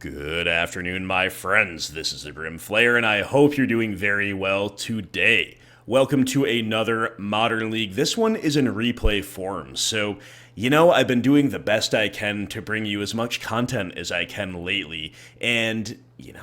Good afternoon, my friends. This is the Grim Flayer, and I hope you're doing very well today. Welcome to another Modern League. This one is in replay form, so I've been doing the best I can to bring you as much content as I can lately, and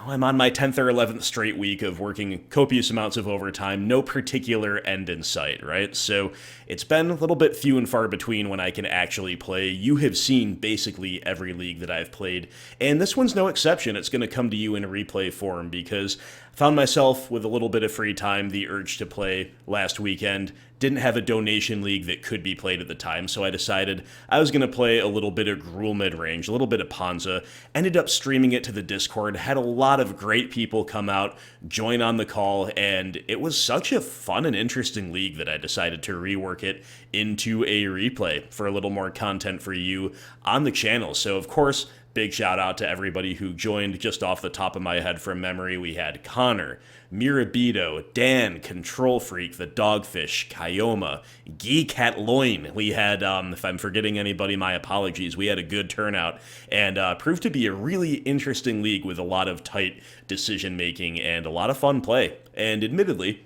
I'm on my 10th or 11th straight week of working copious amounts of overtime, no particular end in sight, right? So it's been a little bit few and far between when I can actually play. You have seen basically every league that I've played, and this one's no exception. It's going to come to you in a replay form because I found myself with a little bit of free time, the urge to play last weekend. Didn't have a donation league that could be played at the time, so I decided I was going to play a little bit of Gruul Midrange, a little bit of Ponza, ended up streaming it to the Discord, had a lot of great people come out, join on the call, and it was such a fun and interesting league that I decided to rework it into a replay for a little more content for you on the channel. So, of course, big shout out to everybody who joined. Just off the top of my head from memory, we had Connor, Mirabito, Dan, Control Freak, The Dogfish, Kyoma, Geek at Loin. We had, if I'm forgetting anybody, my apologies. We had a good turnout and proved to be a really interesting league with a lot of tight decision making and a lot of fun play. And admittedly,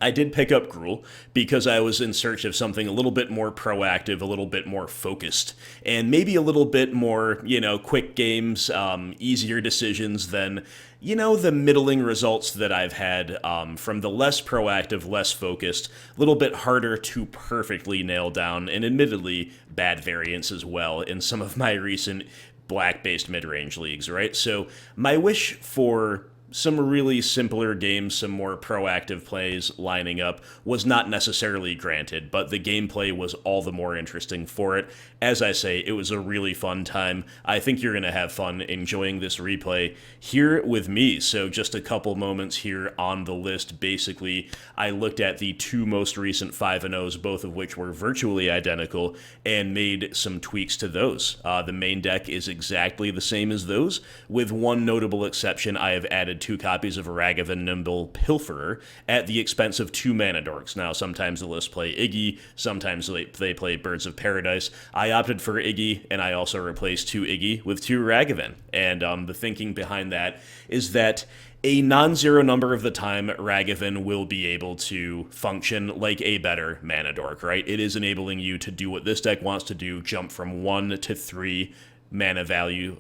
I did pick up Gruul because I was in search of something a little bit more proactive, a little bit more focused, and maybe a little bit more, quick games, easier decisions than, the middling results that I've had from the less proactive, less focused, a little bit harder to perfectly nail down, and admittedly bad variants as well in some of my recent black-based mid-range leagues, right? So my wish for some really simpler games, some more proactive plays lining up was not necessarily granted, but the gameplay was all the more interesting for it. As I say, it was a really fun time. I think you're going to have fun enjoying this replay here with me. So just a couple moments here on the list. Basically, I looked at the two most recent 5-0s, both of which were virtually identical, and made some tweaks to those. The main deck is exactly the same as those, with one notable exception. I have added 2 copies of Ragavan, Nimble, Pilferer at the expense of 2 mana dorks. Now, sometimes the list play Iggy, sometimes they play Birds of Paradise. I opted for Iggy, and I also replaced 2 Iggy with 2 Ragavan. And the thinking behind that is that a non-zero number of the time, Ragavan will be able to function like a better mana dork, right? It is enabling you to do what this deck wants to do, jump from 1 to 3 mana value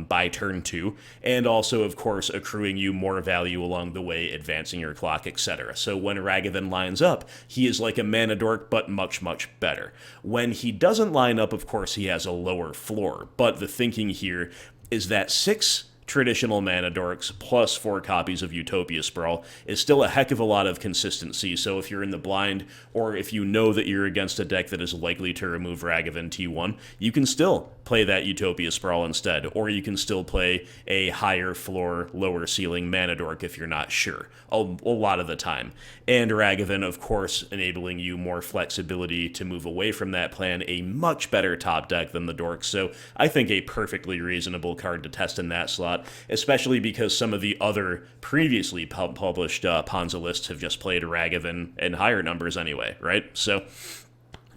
by turn 2, and also, of course, accruing you more value along the way, advancing your clock, etc. So when Ragavan lines up, he is like a mana dork, but much, much better. When he doesn't line up, of course, he has a lower floor, but the thinking here is that 6 traditional mana dorks plus 4 copies of Utopia Sprawl is still a heck of a lot of consistency. So if you're in the blind, or if you know that you're against a deck that is likely to remove Ragavan T1, you can still play that Utopia Sprawl instead, or you can still play a higher floor, lower ceiling mana dork if you're not sure, a lot of the time. And Ragavan, of course, enabling you more flexibility to move away from that plan, a much better top deck than the dorks. So I think a perfectly reasonable card to test in that slot, especially because some of the other previously published Ponza lists have just played Ragavan in higher numbers anyway, right? So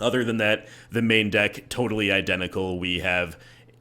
other than that, the main deck, totally identical. We have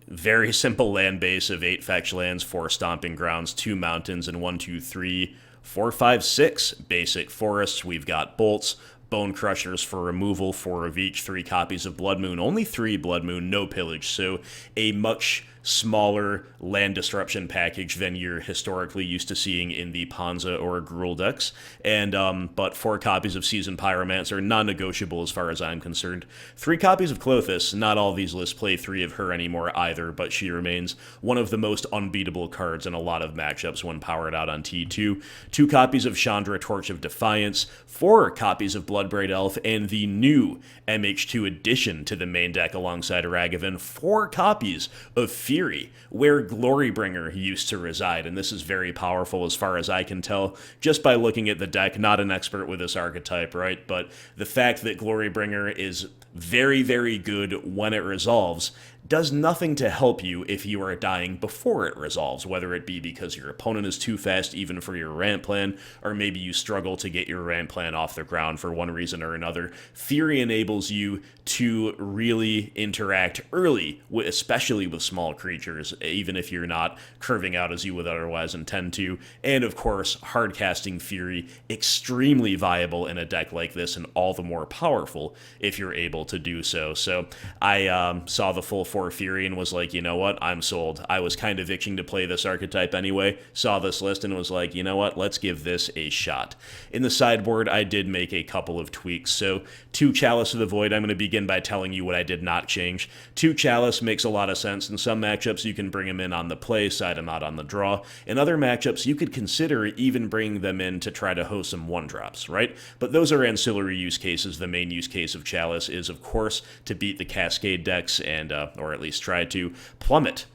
very simple land base of 8 fetch lands, 4 Stomping Grounds, 2 mountains, and 1, 2, 3, 4, 5, 6 basic forests. We've got bolts, Bone Crushers for removal, 4 of each, 3 copies of Blood Moon, only 3 Blood Moon, no Pillage, so a much smaller land disruption package than you're historically used to seeing in the Ponza or Gruul decks, and but 4 copies of Seasoned Pyromancer, non-negotiable as far as I'm concerned. 3 copies of Klothys, not all these lists play 3 of her anymore either, but she remains one of the most unbeatable cards in a lot of matchups when powered out on T2. 2 copies of Chandra, Torch of Defiance, 4 copies of Bloodbraid Elf, and the new MH2 addition to the main deck alongside Ragavan, 4 copies of Fury, where Glorybringer used to reside, and this is very powerful as far as I can tell, just by looking at the deck. Not an expert with this archetype, right? But the fact that Glorybringer is very, very good when it resolves does nothing to help you if you are dying before it resolves, whether it be because your opponent is too fast even for your ramp plan, or maybe you struggle to get your ramp plan off the ground for one reason or another. Fury enables you to really interact early, especially with small creatures, even if you're not curving out as you would otherwise intend to. And of course, hardcasting Fury, extremely viable in a deck like this, and all the more powerful if you're able to do so. So I saw the full 4 Fury and was like, you know what, I'm sold. I was kind of itching to play this archetype anyway, saw this list and was like, you know what, let's give this a shot. In the sideboard, I did make a couple of tweaks. So 2 Chalice of the Void, I'm going to begin by telling you what I did not change. 2 Chalice makes a lot of sense. In some matchups, you can bring them in on the play side and not on the draw. In other matchups, you could consider even bringing them in to try to host some 1-drops, right? But those are ancillary use cases. The main use case of Chalice is, of course, to beat the Cascade decks and, or at least try to Plummet.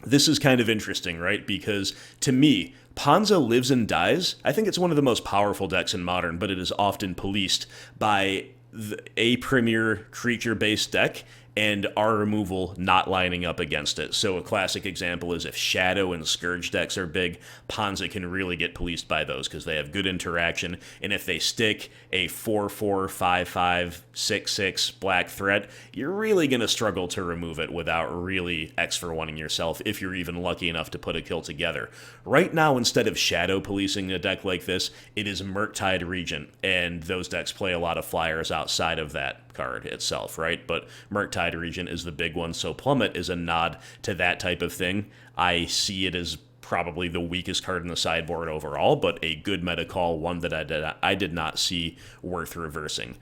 This is kind of interesting, right? Because to me, Ponza lives and dies. I think it's one of the most powerful decks in Modern, but it is often policed by a premier creature-based deck and our removal not lining up against it. So a classic example is if Shadow and Scourge decks are big, Ponza can really get policed by those because they have good interaction, and if they stick a 4/4, 5/5, 6/6 black threat, you're really going to struggle to remove it without really X for oneing yourself if you're even lucky enough to put a kill together. Right now, instead of Shadow policing a deck like this, it is Murktide Regent, and those decks play a lot of flyers outside of that card itself, right? But Murktide Regent is the big one, so Plummet is a nod to that type of thing. I see it as probably the weakest card in the sideboard overall, but a good meta call, one that I did not see worth reversing.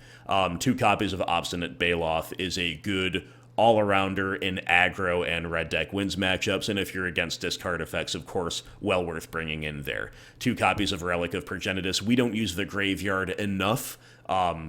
2 copies of Obstinate Baloth is a good all-arounder in aggro and red deck wins matchups, and if you're against discard effects, of course, well worth bringing in there. 2 copies of Relic of Progenitus. We don't use the graveyard enough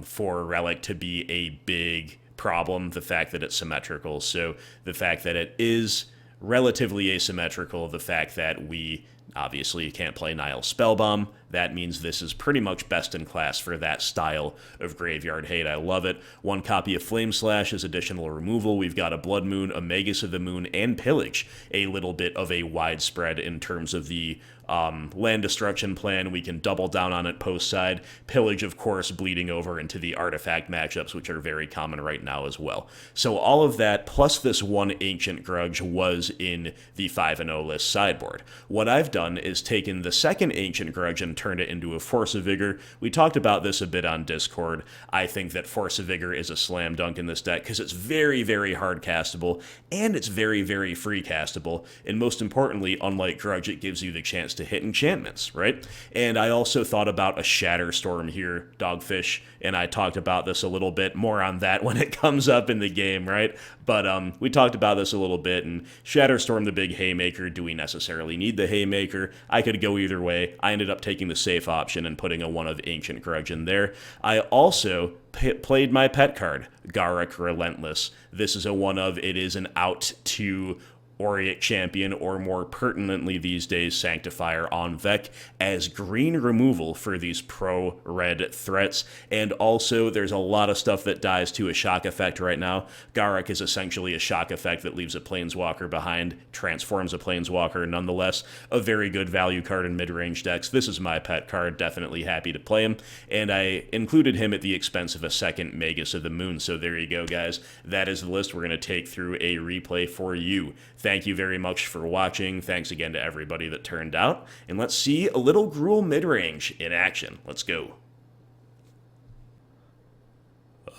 for Relic to be a big problem, the fact that it's symmetrical. So the fact that it is relatively asymmetrical, the fact that we obviously can't play Nile Spellbomb, that means this is pretty much best in class for that style of graveyard hate. I love it. 1 copy of Flame Slash is additional removal. We've got a Blood Moon, a Magus of the Moon, and Pillage. A little bit of a widespread in terms of the land destruction plan. We can double down on it post side. Pillage, of course, bleeding over into the artifact matchups, which are very common right now as well. So all of that, plus this 1 Ancient Grudge, was in the 5-0 list sideboard. What I've done is taken the 2nd Ancient Grudge and turned it into a Force of Vigor. We talked about this a bit on Discord. I think that Force of Vigor is a slam dunk in this deck because it's very, very hard castable, and it's very, very free castable. And most importantly, unlike Grudge, it gives you the chance to hit enchantments, right? And I also thought about a Shatterstorm here, Dogfish, and I talked about this a little bit more on that when it comes up in the game, right? But we talked about this a little bit, and Shatterstorm, the big haymaker, do we necessarily need the haymaker? I could go either way. I ended up taking the safe option and putting a 1 of Ancient Grudge in there. I also played my pet card, Garruk Relentless. This is a 1 of, it is an out to Auric Champion, or more pertinently these days, Sanctifier on Vec, as green removal for these pro-red threats. And also, there's a lot of stuff that dies to a shock effect right now. Garruk is essentially a shock effect that leaves a Planeswalker behind, transforms a Planeswalker, nonetheless. A very good value card in mid-range decks. This is my pet card, definitely happy to play him. And I included him at the expense of a 2nd Magus of the Moon. So there you go, guys. That is the list we're going to take through a replay for you. Thank you very much for watching. Thanks again to everybody that turned out. And let's see a little Gruul midrange in action. Let's go.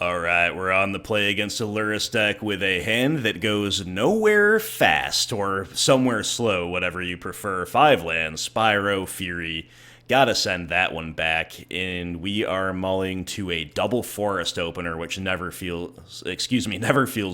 Alright, we're on the play against a Lurrus deck with a hand that goes nowhere fast, or somewhere slow, whatever you prefer. 5 lands, Spyro, Fury. Gotta send that one back, and we are mulling to a double forest opener, which never feels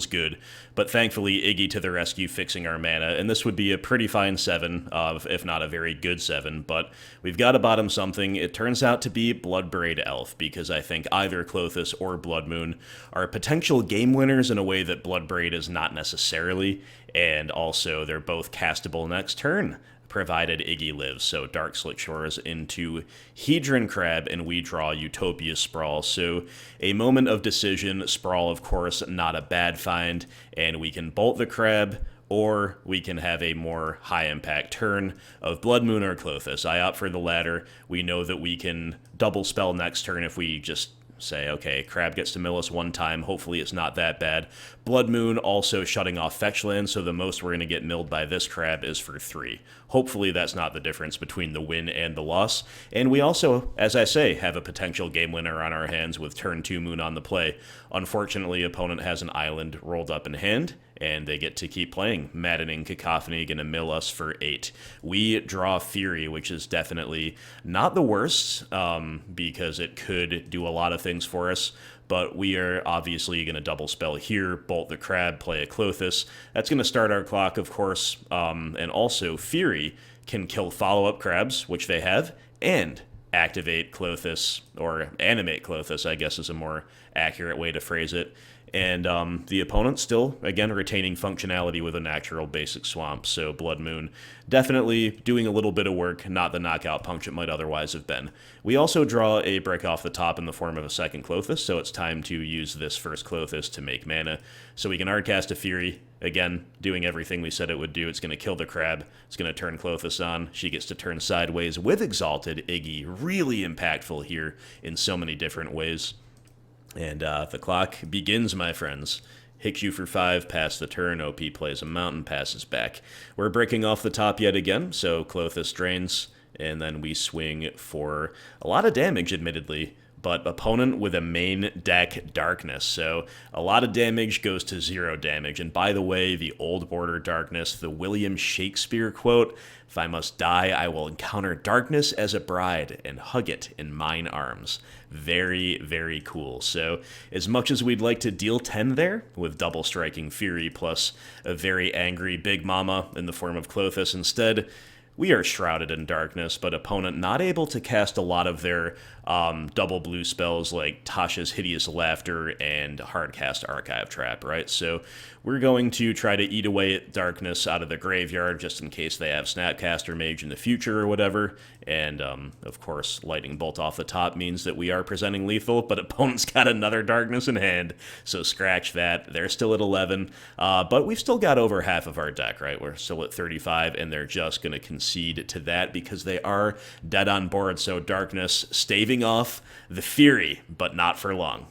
good, but thankfully Iggy to the rescue fixing our mana, and this would be a pretty fine 7, if not a very good 7, but we've got to bottom something. It turns out to be Bloodbraid Elf, because I think either Klothys or Blood Moon are potential game winners in a way that Bloodbraid is not necessarily, and also they're both castable next turn, provided Iggy lives. So Dark Slick Shores into Hedron Crab, and we draw Utopia Sprawl. So a moment of decision. Sprawl, of course, not a bad find, and we can bolt the crab, or we can have a more high-impact turn of Blood Moon or Klothys. I opt for the latter. We know that we can double spell next turn if we just say, okay, crab gets to mill us one time. Hopefully it's not that bad. Blood Moon also shutting off fetch land, so the most we're going to get milled by this crab is for 3. Hopefully that's not the difference between the win and the loss. And we also, as I say, have a potential game winner on our hands with turn 2 Moon on the play. Unfortunately, opponent has an island rolled up in hand, and they get to keep playing. Maddening Cacophony going to mill us for 8. We draw Fury, which is definitely not the worst, because it could do a lot of things for us, but we are obviously going to double spell here, bolt the crab, play a Klothys. That's going to start our clock, of course, and also Fury can kill follow-up crabs, which they have, and activate Klothys, or animate Klothys, I guess is a more accurate way to phrase it. And the opponent still, again, retaining functionality with a natural basic swamp. So Blood Moon definitely doing a little bit of work, not the knockout punch it might otherwise have been. We also draw a break off the top in the form of a second Klothys, so it's time to use this first Klothys to make mana. So we can hardcast a Fury, again, doing everything we said it would do. It's going to kill the crab. It's going to turn Klothys on. She gets to turn sideways with Exalted Iggy. Really impactful here in so many different ways. And the clock begins, my friends. Hits you for 5, pass the turn. OP plays a mountain, passes back. We're breaking off the top yet again, so Klothys drains, and then we swing for a lot of damage, admittedly, but opponent with a main deck Darkness. So a lot of damage goes to 0 damage. And by the way, the old border Darkness, the William Shakespeare quote, "If I must die, I will encounter darkness as a bride and hug it in mine arms." Very, very cool. So as much as we'd like to deal 10 there, with double striking Fury plus a very angry Big Mama in the form of Klothys instead, we are shrouded in darkness, but opponent not able to cast a lot of their double blue spells like Tasha's Hideous Laughter and Hardcast Archive Trap, right? So we're going to try to eat away at darkness out of the graveyard just in case they have Snapcaster Mage in the future or whatever. And, of course, Lightning Bolt off the top means that we are presenting lethal, but opponent's got another darkness in hand, so scratch that. They're still at 11, but we've still got over half of our deck, right? We're still at 35, and they're just going to concede to that because they are dead on board, so darkness staving off the Fury, but not for long.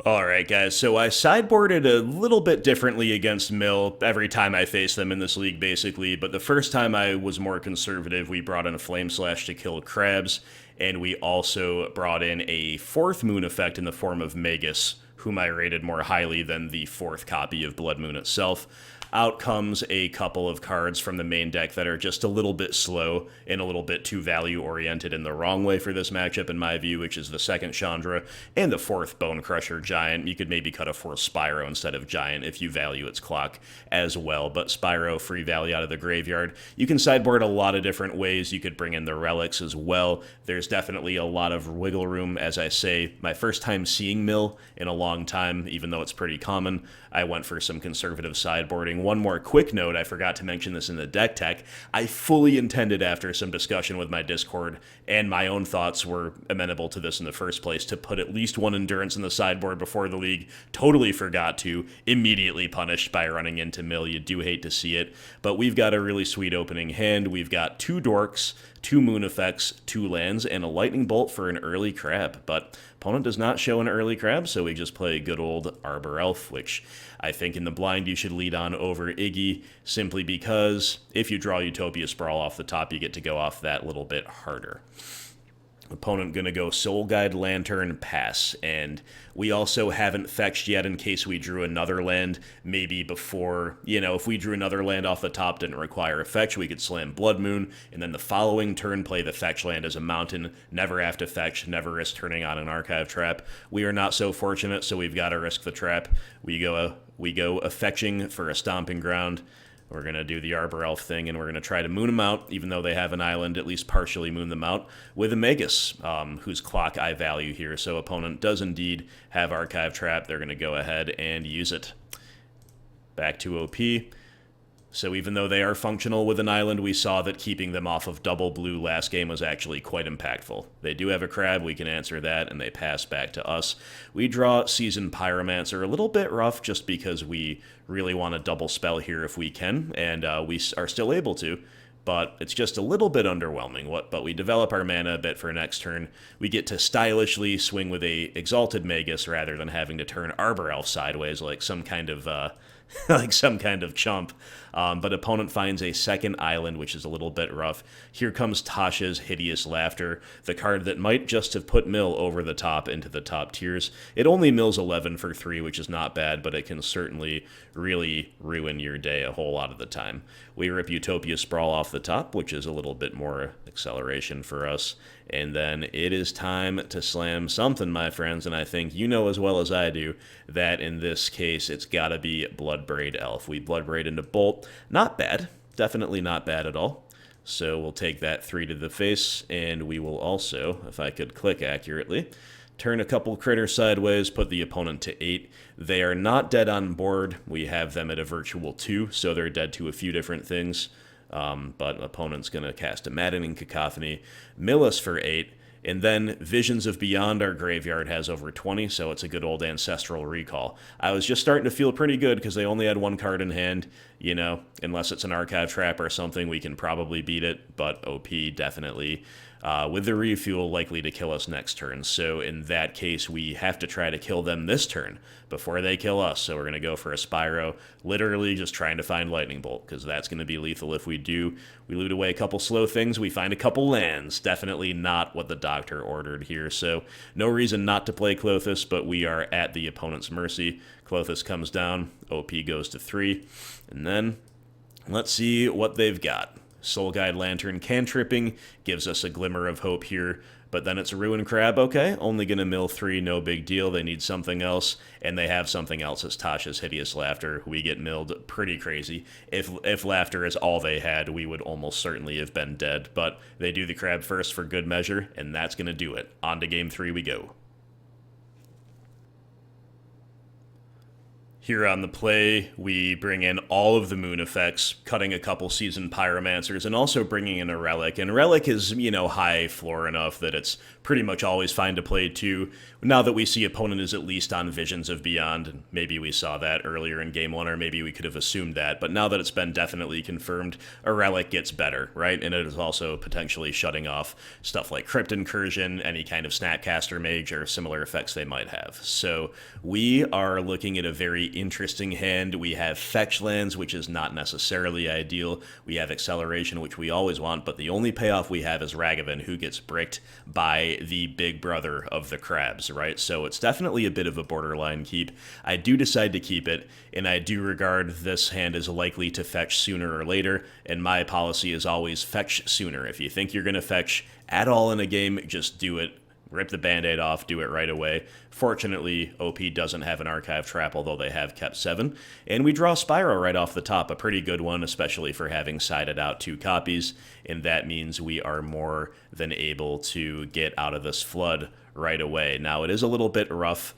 Alright guys, so I sideboarded a little bit differently against Mill every time I face them in this league basically, but the first time I was more conservative, we brought in a Flame Slash to kill crabs, and we also brought in a 4th Moon effect in the form of Magus, whom I rated more highly than the 4th copy of Blood Moon itself. Out comes a couple of cards from the main deck that are just a little bit slow and a little bit too value-oriented in the wrong way for this matchup, in my view, which is the 2nd Chandra and the 4th Bonecrusher Giant. You could maybe cut a 4th Spyro instead of Giant if you value its clock as well, but Spyro, free value out of the graveyard. You can sideboard a lot of different ways. You could bring in the relics as well. There's definitely a lot of wiggle room, as I say. My first time seeing Mill in a long time, even though it's pretty common, I went for some conservative sideboarding. One more quick note, I forgot to mention this in the deck tech. I fully intended, after some discussion with my Discord, and my own thoughts were amenable to this in the first place, to put at least 1 Endurance in the sideboard before the league. Totally forgot to. Immediately punished by running into Mill. You do hate to see it. But we've got a really sweet opening hand. We've got 2 Dorks, 2 Moon effects, 2 lands, and a Lightning Bolt for an early crab. But opponent does not show an early crab, so we just play good old Arbor Elf, which I think in the blind you should lead on over Iggy, simply because if you draw Utopia Sprawl off the top, you get to go off that little bit harder. Opponent gonna go Soul Guide, Lantern, pass, and we also haven't fetched yet in case we drew another land, maybe before, if we drew another land off the top, didn't require a fetch, we could slam Blood Moon, and then the following turn play the fetch land as a mountain, never have to fetch, never risk turning on an Archive Trap. We are not so fortunate, so we've got to risk the trap. We go a fetching for a Stomping Ground. We're going to do the Arbor Elf thing, and we're going to try to moon them out, even though they have an island, at least partially moon them out, with a Magus, whose clock I value here. So opponent does indeed have Archive Trap. They're going to go ahead and use it. Back to OP. So even though they are functional with an island, we saw that keeping them off of double blue last game was actually quite impactful. They do have a crab, we can answer that, and they pass back to us. We draw Seasoned Pyromancer, a little bit rough just because we really want to double spell here if we can, and we are still able to, but it's just a little bit underwhelming. But we develop our mana a bit for next turn. We get to stylishly swing with a Exalted Magus rather than having to turn Arbor Elf sideways like some kind of like some kind of chump. But opponent finds a second island, which is a little bit rough. Here comes Tasha's Hideous Laughter, the card that might just have put Mill over the top into the top tiers. It only mills 11 for 3, which is not bad, but it can certainly really ruin your day a whole lot of the time. We rip Utopia Sprawl off the top, which is a little bit more acceleration for us. And then it is time to slam something, my friends, and I think you know as well as I do that in this case it's got to be Bloodbraid Elf. We Bloodbraid into Bolt. Not bad. Definitely not bad at all. So we'll take that 3 to the face, and we will also, if I could click accurately, turn a couple critters sideways, put the opponent to 8. They are not dead on board. We have them at a virtual 2, so they're dead to a few different things. But opponent's going to cast a Maddening Cacophony, mill us for 8, and then Visions of Beyond our graveyard has over 20, so it's a good old Ancestral Recall. I was just starting to feel pretty good because they only had one card in hand. You know, unless it's an Archive Trap or something, we can probably beat it, but OP definitely. With the refuel likely to kill us next turn, so in that case we have to try to kill them this turn before they kill us, so we're going to go for a Spyro, literally just trying to find Lightning Bolt, because that's going to be lethal if we do. We loot away a couple slow things, we find a couple lands, definitely not what the doctor ordered here, so no reason not to play Klothys, but we are at the opponent's mercy. Klothys comes down, OP goes to 3, and then let's see what they've got. Soul Guide Lantern cantripping gives us a glimmer of hope here, but then it's a Ruin Crab. Okay, only going to mill 3, no big deal. They need something else, and they have something else. It's Tasha's Hideous Laughter. We get milled pretty crazy. If Laughter is all they had, we would almost certainly have been dead, but they do the crab first for good measure, and that's going to do it. On to game 3 we go. Here on the play, we bring in all of the moon effects, cutting a couple Seasoned Pyromancers, and also bringing in a Relic. And Relic is, you know, high floor enough that it's pretty much always fine to play too. Now that we see opponent is at least on Visions of Beyond, and maybe we saw that earlier in Game 1, or maybe we could have assumed that, but now that it's been definitely confirmed, a Relic gets better, right? And it is also potentially shutting off stuff like Crypt Incursion, any kind of Snapcaster Mage, or similar effects they might have. So we are looking at a very interesting hand. We have fetch lands, which is not necessarily ideal. We have acceleration, which we always want, but the only payoff we have is Ragavan, who gets bricked by the big brother of the crabs, right? So it's definitely a bit of a borderline keep. I do decide to keep it, and I do regard this hand as likely to fetch sooner or later, and my policy is always fetch sooner. If you think you're going to fetch at all in a game, just do it. Rip the Band-Aid off, do it right away. Fortunately, OP doesn't have an Archive Trap, although they have kept 7. And we draw Spyro right off the top, a pretty good one, especially for having sided out 2 copies. And that means we are more than able to get out of this flood right away. Now, it is a little bit rough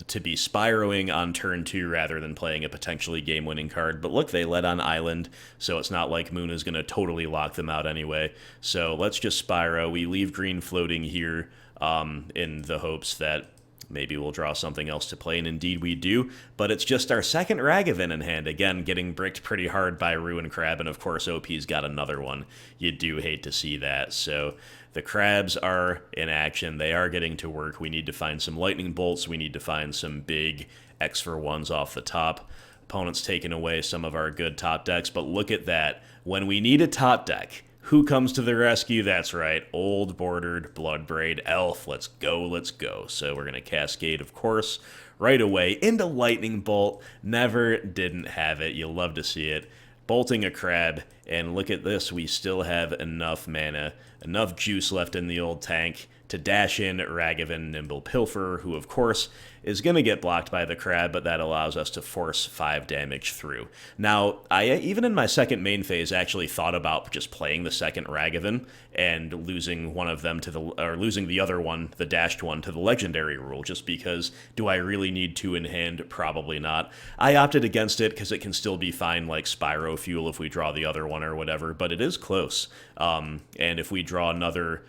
to be Spyroing on turn 2 rather than playing a potentially game-winning card. But look, they led on Island, so it's not like Moon is going to totally lock them out anyway. So let's just Spyro. We leave green floating here in the hopes that maybe we'll draw something else to play, and indeed we do. But it's just our second Ragavan in hand. Again, getting bricked pretty hard by Ruin Crab, and of course OP's got another one. You do hate to see that. So the crabs are in action. They are getting to work. We need to find some lightning bolts. We need to find some big X for 1s off the top. Opponent's taking away some of our good top decks, but look at that. When we need a top deck, who comes to the rescue? That's right, old bordered Bloodbraid Elf. Let's go, let's go. So we're going to Cascade, of course, right away into Lightning Bolt. Never didn't have it. You'll love to see it. Bolting a crab, and look at this. We still have enough mana, enough juice left in the old tank to dash in Ragavan, Nimble, Pilferer, who of course is going to get blocked by the crab, but that allows us to force 5 damage through. Now, I even in my second main phase actually thought about just playing the second Ragavan and losing one of them to losing the other one, the dashed one, to the legendary rule, just because do I really need 2 in hand? Probably not. I opted against it because it can still be fine like Spyro Fuel if we draw the other one or whatever, but it is close. And if we draw another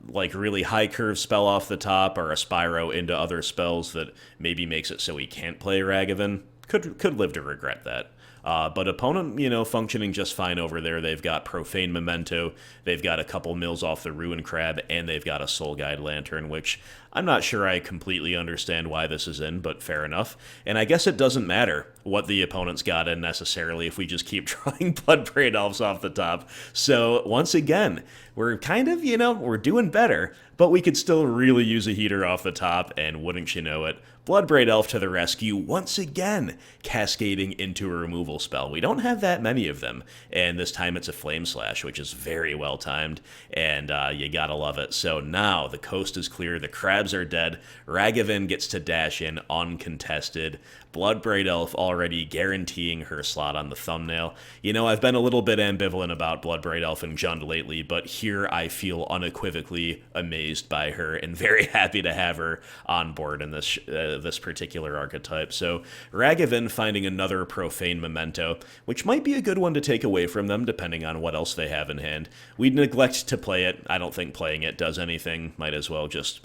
like really high curve spell off the top or a Spyro into other spells that maybe makes it so he can't play Ragavan, could live to regret that. But opponent, functioning just fine over there. They've got Profane Memento, they've got a couple mills off the Ruin Crab, and they've got a Soul Guide Lantern, which I'm not sure I completely understand why this is in, but fair enough. And I guess it doesn't matter what the opponent's got in necessarily if we just keep drawing Bloodbraid Elves off the top. So once again, we're kind of, we're doing better, but we could still really use a heater off the top, and wouldn't you know it, Bloodbraid Elf to the rescue, once again, cascading into a removal spell. We don't have that many of them, and this time it's a Flame Slash, which is very well timed, and you gotta love it. So now the coast is clear, the crabs are dead, Ragavan gets to dash in uncontested, Bloodbraid Elf already guaranteeing her slot on the thumbnail. I've been a little bit ambivalent about Bloodbraid Elf and Jund lately, but here I feel unequivocally amazed by her and very happy to have her on board in this particular archetype. So Ragavan finding another Profane Memento, which might be a good one to take away from them depending on what else they have in hand. We neglect to play it. I don't think playing it does anything. Might as well just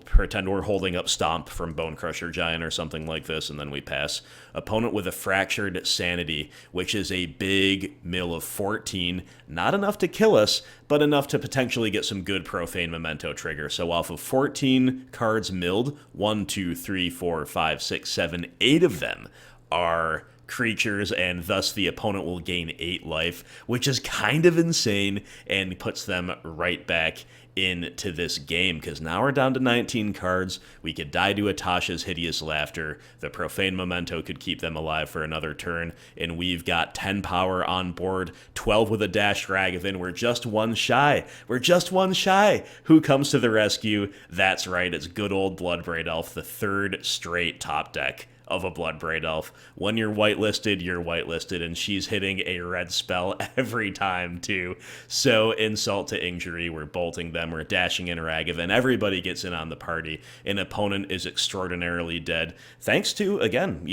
pretend we're holding up Stomp from Bonecrusher Giant or something like this, and then we pass. Opponent with a Fractured Sanity, which is a big mill of 14. Not enough to kill us, but enough to potentially get some good Profane Memento trigger. So off of 14 cards milled, 1, 2, 3, 4, 5, 6, 7, 8 of them are creatures, and thus the opponent will gain 8 life, which is kind of insane and puts them right back into this game, because now we're down to 19 cards. We could die to Atasha's Hideous Laughter. The Profane Memento could keep them alive for another turn, and we've got 10 power on board, 12 with a dashed Ragavan. We're just one shy. We're just one shy. Who comes to the rescue? That's right, it's good old Bloodbraid Elf, the third straight top deck of a Bloodbraid Elf. When you're whitelisted, you're whitelisted, and she's hitting a red spell every time, too. So, insult to injury, we're bolting them, we're dashing in Ragavan, everybody gets in on the party, an opponent is extraordinarily dead, thanks to, again,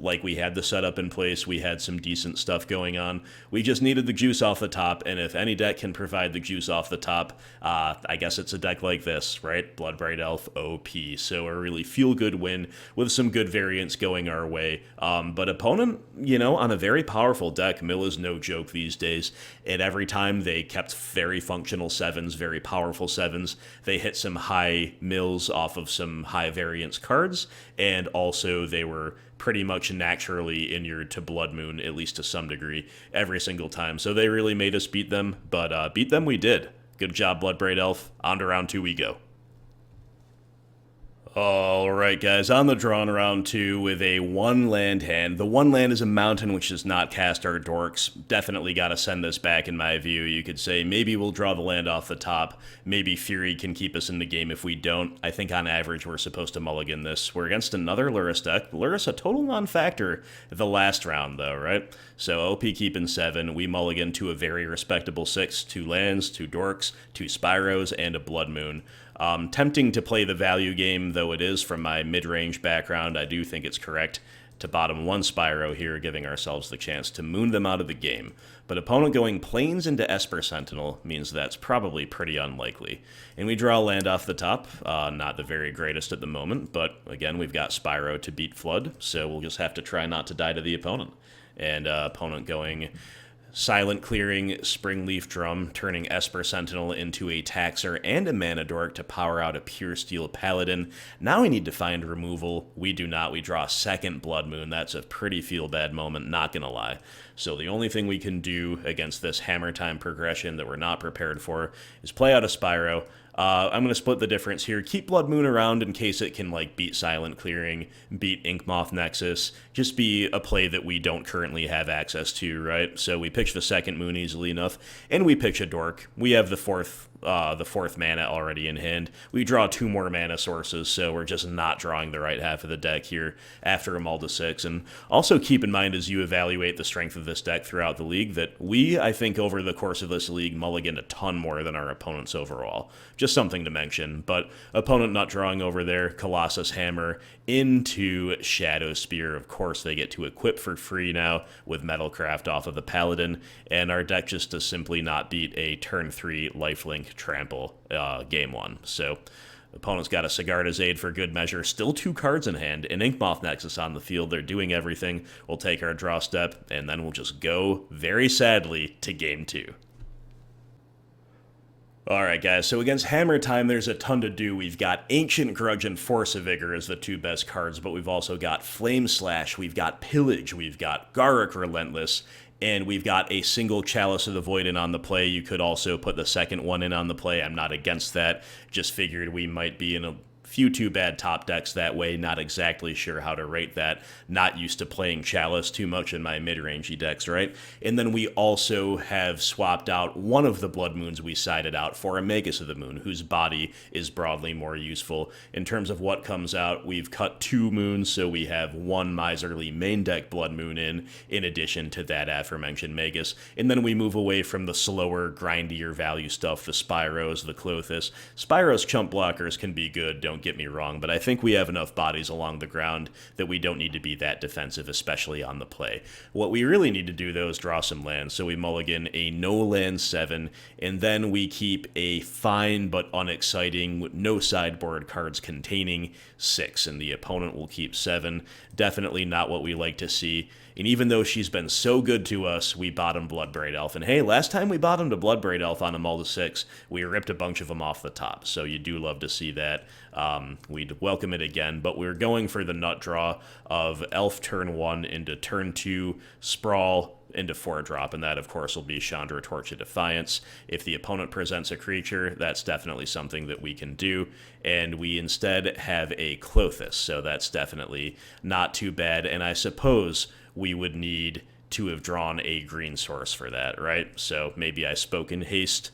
like we had the setup in place, we had some decent stuff going on, we just needed the juice off the top, and if any deck can provide the juice off the top, I guess it's a deck like this, right? Bloodbraid Elf OP, so a really feel-good win with some good variants going our way. But opponent, on a very powerful deck, mill is no joke these days, and every time they kept very functional 7s, very powerful 7s, they hit some high mills off of some high variance cards, and also they were pretty much naturally inured to Blood Moon, at least to some degree, every single time. So they really made us beat them, but beat them we did. Good job, Bloodbraid Elf. On to round 2 we go. Alright guys, on the draw in round 2 with a 1-land hand. The 1 land is a mountain which does not cast our dorks. Definitely gotta send this back in my view. You could say maybe we'll draw the land off the top. Maybe Fury can keep us in the game if we don't. I think on average we're supposed to mulligan this. We're against another Lurrus deck. Lurrus a total non-factor the last round though, right? So OP keeping 7. We mulligan to a very respectable 6. 2 lands, 2 dorks, 2 Spyros, and a Blood Moon. Tempting to play the value game, though it is from my mid-range background. I do think it's correct to bottom 1 Spyro here, giving ourselves the chance to moon them out of the game. But opponent going Plains into Esper Sentinel means that's probably pretty unlikely. And we draw land off the top, not the very greatest at the moment, but again, we've got Spyro to beat Flood, so we'll just have to try not to die to the opponent. And opponent going Silent Clearing, Springleaf Drum, turning Esper Sentinel into a Taxer and a Mana Dork to power out a Pure Steel Paladin. Now we need to find removal. We do not. We draw a second Blood Moon. That's a pretty feel-bad moment, not gonna lie. So the only thing we can do against this Hammer Time progression that we're not prepared for is play out a Spyro. I'm going to split the difference here. Keep Blood Moon around in case it can beat Silent Clearing, beat Inkmoth Nexus, just be a play that we don't currently have access to, right? So we pitch the second Moon easily enough, and we pitch a Dork. We have the fourth the 4th mana already in hand. We draw 2 more mana sources, so we're just not drawing the right half of the deck here after a mull to 6. And also keep in mind as you evaluate the strength of this deck throughout the league that we, I think, over the course of this league, mulligan a ton more than our opponents overall. Just something to mention. But opponent not drawing over there, Colossus Hammer into Shadow Spear. Of course, they get to equip for free now with Metalcraft off of the Paladin, and our deck just does simply not beat a turn 3 lifelink trample game 1. So opponent's got a Sigarda's Aid for good measure, still 2 cards in hand, an Inkmoth Nexus on the field. They're doing everything. We'll take our draw step, and then we'll just go, very sadly, to game 2. Alright guys, so against Hammer Time there's a ton to do. We've got Ancient Grudge and Force of Vigor as the 2 best cards, but we've also got Flame Slash, we've got Pillage, we've got Garruk Relentless, and we've got a single Chalice of the Void in on the play. You could also put the second one in on the play. I'm not against that. Just figured we might be in a few too bad top decks that way. Not exactly sure how to rate that. Not used to playing Chalice too much in my mid-rangey decks, right? And then we also have swapped out one of the Blood Moons we sided out for a Magus of the Moon, whose body is broadly more useful. In terms of what comes out, we've cut 2 moons, so we have 1 Miserly main deck Blood Moon in addition to that aforementioned Magus. And then we move away from the slower, grindier value stuff, the Spyros, the Klothys. Spyros chump blockers can be good, don't get me wrong, but I think we have enough bodies along the ground that we don't need to be that defensive, especially on the play. What we really need to do, though, is draw some lands, so we mulligan a no-land 7, and then we keep a fine but unexciting, no sideboard cards containing 6, and the opponent will keep 7. Definitely not what we like to see. And even though she's been so good to us, we bottomed Bloodbraid Elf. And hey, last time we bottomed a Bloodbraid Elf on a mull to 6, we ripped a bunch of them off the top. So you do love to see that. We'd welcome it again. But we're going for the nut draw of Elf turn 1 into turn 2, Sprawl into 4-drop, and that, of course, will be Chandra, Torch of Defiance. If the opponent presents a creature, that's definitely something that we can do, and we instead have a Klothys, so that's definitely not too bad, and I suppose we would need to have drawn a green source for that, right? So maybe I spoke in haste,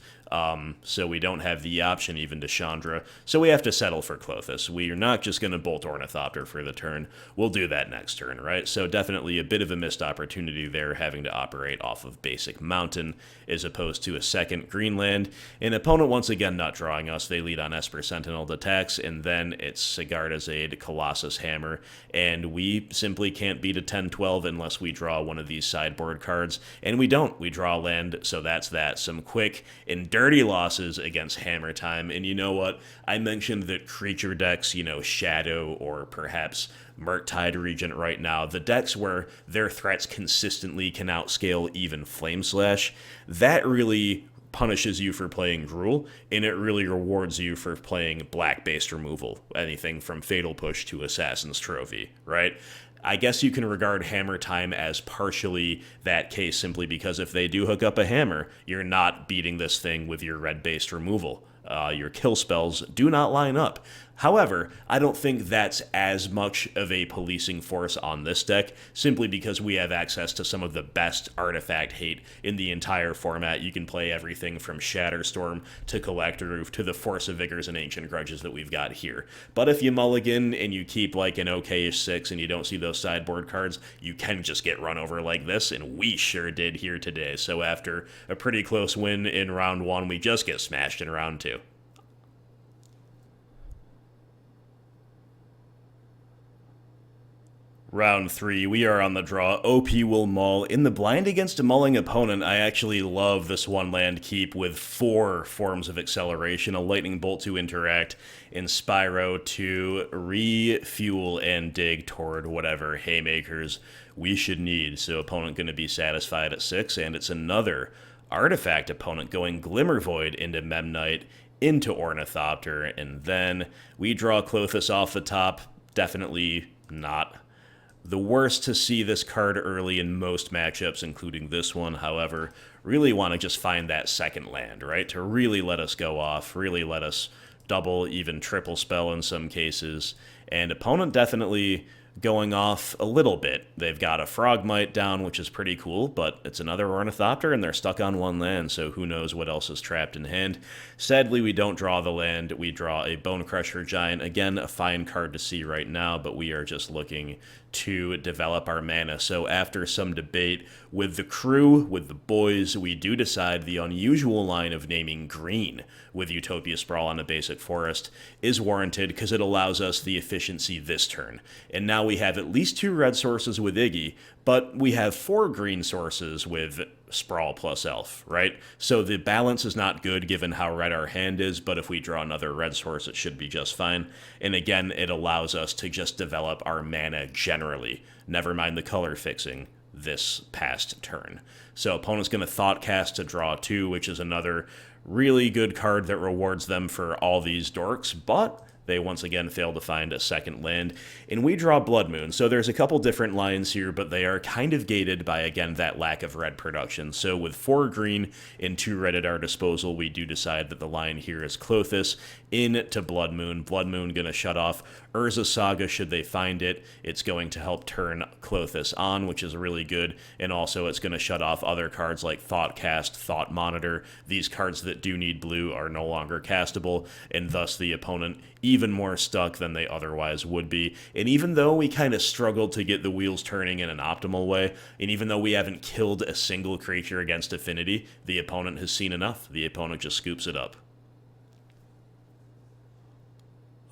so we don't have the option even to Chandra, so we have to settle for Klothys. We are not just going to bolt Ornithopter for the turn. We'll do that next turn, right? So definitely a bit of a missed opportunity there, having to operate off of basic Mountain as opposed to a second green land. An opponent once again not drawing us. They lead on Esper Sentinel attacks, and then it's Sigarda's Aid, Colossus Hammer, and we simply can't beat a 10-12 unless we draw one of these sideboard cards, and we don't. We draw land, so that's that. Some quick and dirty losses against Hammer Time, and you know what? I mentioned that creature decks, Shadow or perhaps Murktide Regent right now, the decks where their threats consistently can outscale even Flame Slash, that really punishes you for playing Gruul, and it really rewards you for playing black-based removal, anything from Fatal Push to Assassin's Trophy, right? I guess you can regard Hammer Time as partially that case simply because if they do hook up a hammer, you're not beating this thing with your red-based removal. Your kill spells do not line up. However, I don't think that's as much of a policing force on this deck, simply because we have access to some of the best artifact hate in the entire format. You can play everything from Shatterstorm to Collector Roof to the Force of Vigors and Ancient Grudges that we've got here. But if you mulligan and you keep like an okay-ish 6 and you don't see those sideboard cards, you can just get run over like this, and we sure did here today. So after a pretty close win in round 1, we just get smashed in round 2. Round 3, we are on the draw. OP will mull. In the blind against a mulling opponent, I actually love this 1-land keep with 4 forms of acceleration, a Lightning Bolt to interact, and Spyro to refuel and dig toward whatever haymakers we should need. So opponent going to be satisfied at 6, and it's another artifact opponent going Glimmervoid into Memnite, into Ornithopter, and then we draw Klothys off the top. Definitely not the worst to see this card early in most matchups, including this one. However, really want to just find that second land, right? To really let us go off, really let us double, even triple spell in some cases. And opponent definitely going off a little bit. They've got a Frogmite down, which is pretty cool, but it's another Ornithopter, and they're stuck on one land, so who knows what else is trapped in hand. Sadly, we don't draw the land. We draw a Bonecrusher Giant. Again, a fine card to see right now, but we are just looking to develop our mana. So after some debate with the crew, with the boys, we do decide the unusual line of naming green with Utopia Sprawl on a basic forest is warranted because it allows us the efficiency this turn. And now we have at least 2 red sources with Iggy, but we have 4 green sources with Sprawl plus Elf, right? So the balance is not good given how red our hand is, but if we draw another red source, it should be just fine. And again, it allows us to just develop our mana generally, never mind the color fixing this past turn. So opponent's going to Thoughtcast to draw 2, which is another really good card that rewards them for all these dorks, but they once again fail to find a second land, and we draw Blood Moon. So there's a couple different lines here, but they are kind of gated by, again, that lack of red production. So with 4 green and 2 red at our disposal, we do decide that the line here is Klothys into Blood Moon. Blood Moon going to shut off Urza Saga should they find it. It's going to help turn Klothys on, which is really good, and also it's going to shut off other cards like Thoughtcast, Thought Monitor. These cards that do need blue are no longer castable, and thus the opponent even more stuck than they otherwise would be. And even though we kind of struggled to get the wheels turning in an optimal way, and even though we haven't killed a single creature against Affinity, the opponent has seen enough. The opponent just scoops it up.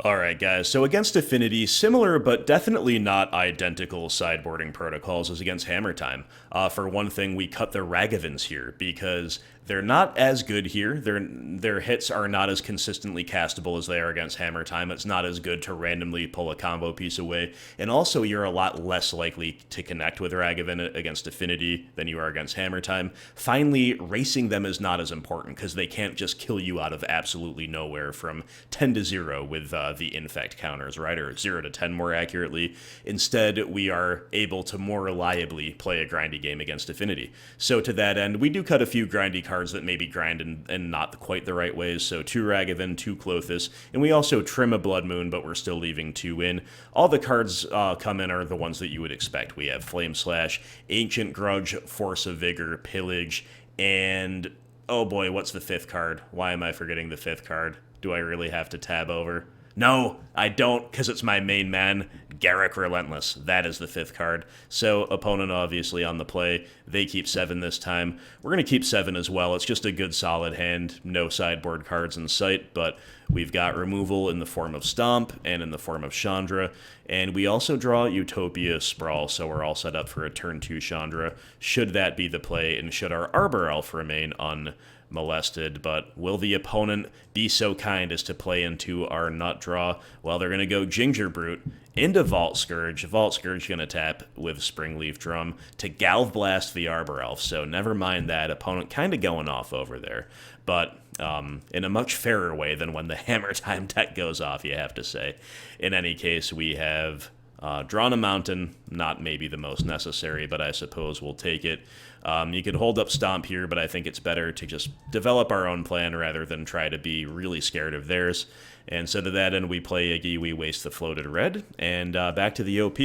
Alright guys, so against Affinity, similar but definitely not identical sideboarding protocols as against Hammer Time. For one thing, we cut the Ragavans here because they're not as good here. Their hits are not as consistently castable as they are against Hammer Time. It's not as good to randomly pull a combo piece away. And also, you're a lot less likely to connect with Ragavan against Affinity than you are against Hammer Time. Finally, racing them is not as important because they can't just kill you out of absolutely nowhere from 10 to 0 with the infect counters, right? Or 0 to 10 more accurately. Instead, we are able to more reliably play a grindy game against Affinity. So to that end, we do cut a few grindy cards that maybe grind and not quite the right ways. So 2 Ragavan, 2 Klothys, and we also trim a Blood Moon, but we're still leaving 2 in. All the cards come in are the ones that you would expect. We have Flame Slash, Ancient Grudge, Force of Vigor, Pillage, and oh boy, what's the 5th card? Why am I forgetting the 5th card? Do I really have to tab over? No, I don't, because it's my main man, Garruk Relentless. That is the 5th card. So, opponent obviously on the play. They keep 7 this time. We're going to keep 7 as well. It's just a good solid hand. No sideboard cards in sight, but we've got removal in the form of Stomp and in the form of Chandra. And we also draw Utopia Sprawl, so we're all set up for a turn 2 Chandra, should that be the play, and should our Arbor Elf remain unmolested. But will the opponent be so kind as to play into our nut draw? Well, they're going to go Ginger Brute into Vault Scourge. Vault Scourge going to tap with Springleaf Drum to Galv Blast the Arbor Elf, so never mind that. Opponent kind of going off over there, but in a much fairer way than when the Hammer Time deck goes off, you have to say. In any case, we have drawn a Mountain, not maybe the most necessary, but I suppose we'll take it. You could hold up Stomp here, but I think it's better to just develop our own plan rather than try to be really scared of theirs. And so to that end, we play Iggy, we waste the floated red, and back to the OP.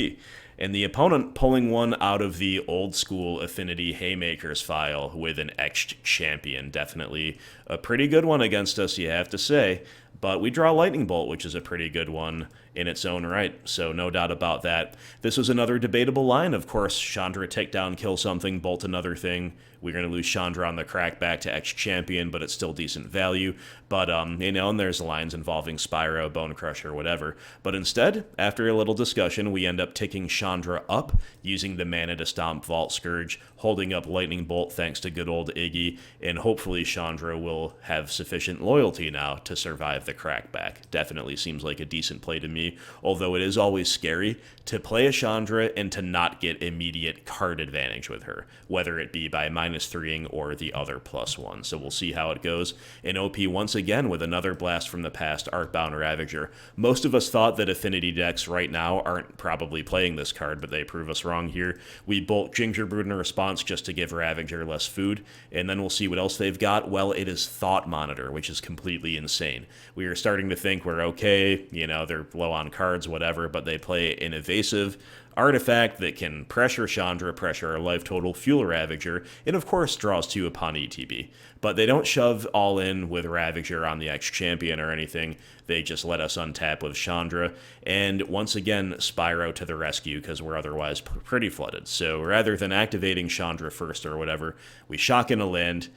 And the opponent pulling one out of the old school Affinity Haymakers file with an etched champion. Definitely a pretty good one against us, you have to say. But we draw Lightning Bolt, which is a pretty good one in its own right, so no doubt about that. This was another debatable line, of course. Chandra take down, kill something, bolt another thing. We're going to lose Chandra on the crack back to X-Champion, but it's still decent value. But, you know, and there's lines involving Spyro, Bonecrusher, whatever. But instead, after a little discussion, we end up ticking Chandra up, using the mana to stomp Vault Scourge, holding up Lightning Bolt thanks to good old Iggy, and hopefully Chandra will have sufficient loyalty now to survive the crackback. Definitely seems like a decent play to me, although it is always scary to play a Chandra and to not get immediate card advantage with her, whether it be by -3ing or the other +1. So we'll see how it goes. And OP once again with another blast from the past, Arcbound Ravager. Most of us thought that Affinity decks right now aren't probably playing this card, but they prove us wrong here. We bolt Gingerbread in response just to give Ravager less food, and then we'll see what else they've got. Well, it is Thought Monitor, which is completely insane. We we were starting to think we're okay, you know, they're low on cards, whatever, but they play an evasive artifact that can pressure Chandra, pressure our life total, fuel Ravager, and of course draws 2 upon ETB. But they don't shove all in with Ravager on the X champion or anything. They just let us untap with Chandra, and once again, Spyro to the rescue because we're otherwise pretty flooded. So rather than activating Chandra first or whatever, we shock in a land,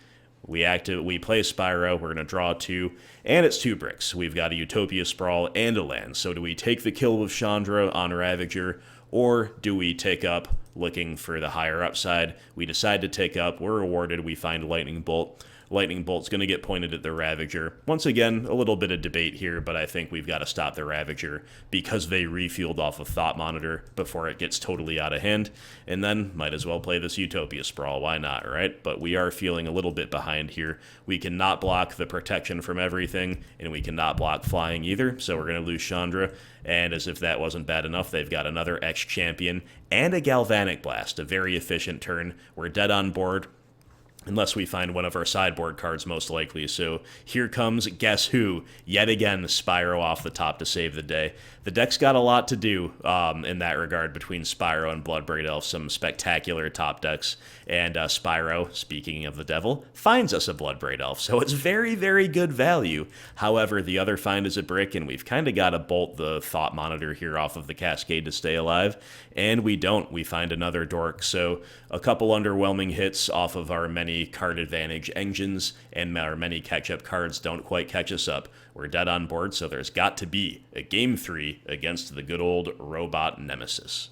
we play Spyro, we're going to draw 2, and it's 2 bricks. We've got a Utopia Sprawl and a land. So do we take the kill with Chandra on Ravager, or do we take up looking for the higher upside? We decide to take up, we're rewarded, we find Lightning Bolt. Lightning Bolt's going to get pointed at the Ravager. Once again, a little bit of debate here, but I think we've got to stop the Ravager because they refueled off of Thought Monitor before it gets totally out of hand. And then, might as well play this Utopia Sprawl, why not, right? But we are feeling a little bit behind here. We cannot block the protection from everything, and we cannot block flying either, so we're going to lose Chandra. And as if that wasn't bad enough, they've got another X-Champion and a Galvanic Blast, a very efficient turn. We're dead on board. Unless we find one of our sideboard cards, most likely. So here comes Guess Who? Yet again, Spyro off the top to save the day. The deck's got a lot to do in that regard between Spyro and Bloodbraid Elf. Some spectacular top decks. And Spyro, speaking of the devil, finds us a Bloodbraid Elf. So it's very, very good value. However, the other find is a brick, and we've kind of got to bolt the Thought Monitor here off of the Cascade to stay alive. And we don't. We find another Dork. So a couple underwhelming hits off of our many card advantage engines, and our many catch-up cards don't quite catch us up. We're dead on board, so there's got to be a Game 3 against the good old robot nemesis.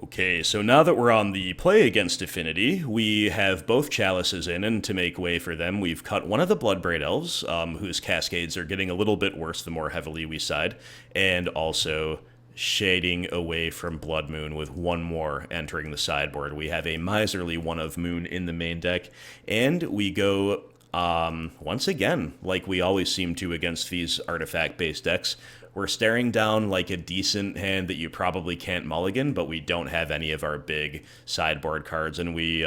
Okay, so now that we're on the play against Affinity, we have both Chalices in, and to make way for them, we've cut one of the Bloodbraid Elves, whose Cascades are getting a little bit worse the more heavily we side, and also shading away from Blood Moon with one more entering the sideboard. We have a miserly one of Moon in the main deck, and we go, once again, like we always seem to against these artifact-based decks, we're staring down like a decent hand that you probably can't mulligan, but we don't have any of our big sideboard cards, and we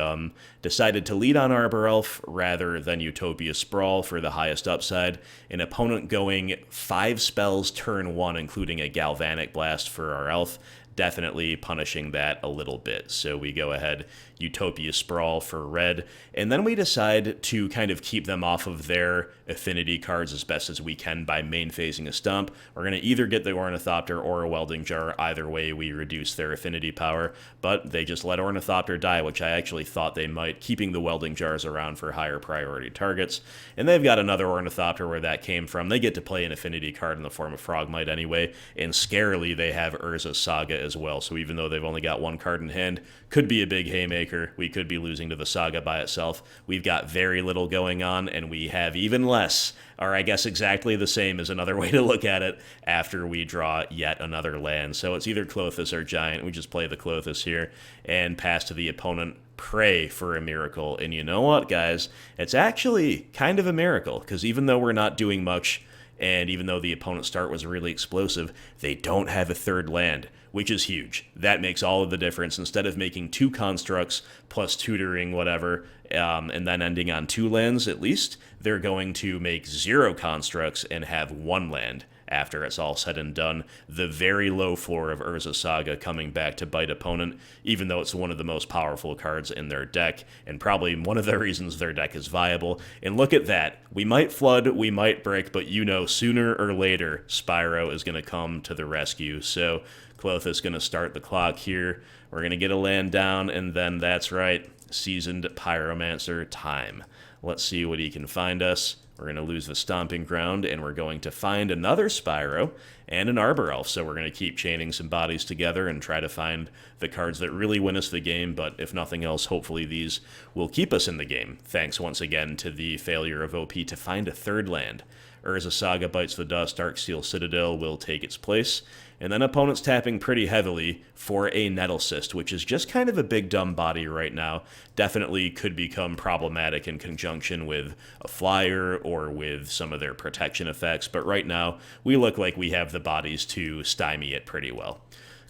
decided to lead on Arbor Elf rather than Utopia Sprawl for the highest upside. An opponent going 5 spells turn 1, including a Galvanic Blast for our Elf, definitely punishing that a little bit. So we go ahead, Utopia Sprawl for red, and then we decide to kind of keep them off of their affinity cards as best as we can by main phasing a stomp. We're going to either get the Ornithopter or a Welding Jar. Either way, we reduce their affinity power, but they just let Ornithopter die, which I actually thought they might, keeping the Welding Jars around for higher priority targets. And they've got another Ornithopter where that came from. They get to play an affinity card in the form of Frogmite anyway, and scarily they have Urza Saga as well, so even though they've only got one card in hand, could be a big haymaker. We could be losing to the Saga by itself. We've got very little going on, and we have even less, or I guess exactly the same is another way to look at it, after we draw yet another land. So it's either Klothys or Giant. We just play the Klothys here and pass to the opponent, pray for a miracle. And you know what, guys? It's actually kind of a miracle, because even though we're not doing much, and even though the opponent's start was really explosive, they don't have a third land, which is huge. That makes all of the difference. Instead of making 2 constructs plus tutoring, whatever, and then ending on 2 lands at least, they're going to make 0 constructs and have 1 land after it's all said and done. The very low floor of Urza Saga coming back to bite opponent, even though it's one of the most powerful cards in their deck, and probably one of the reasons their deck is viable. And look at that. We might flood, we might break, but you know, sooner or later, Spyro is going to come to the rescue. So Klothys is going to start the clock here. We're going to get a land down, and then that's right, Seasoned Pyromancer time. Let's see what he can find us. We're going to lose the Stomping Ground, and we're going to find another Spyro and an Arbor Elf. So we're going to keep chaining some bodies together and try to find the cards that really win us the game. But if nothing else, hopefully these will keep us in the game. Thanks once again to the failure of OP to find a third land. Urza Saga bites the dust, Darksteel Citadel will take its place, and then opponents tapping pretty heavily for a Nettlecyst, which is just kind of a big dumb body right now. Definitely could become problematic in conjunction with a flyer or with some of their protection effects, but right now we look like we have the bodies to stymie it pretty well.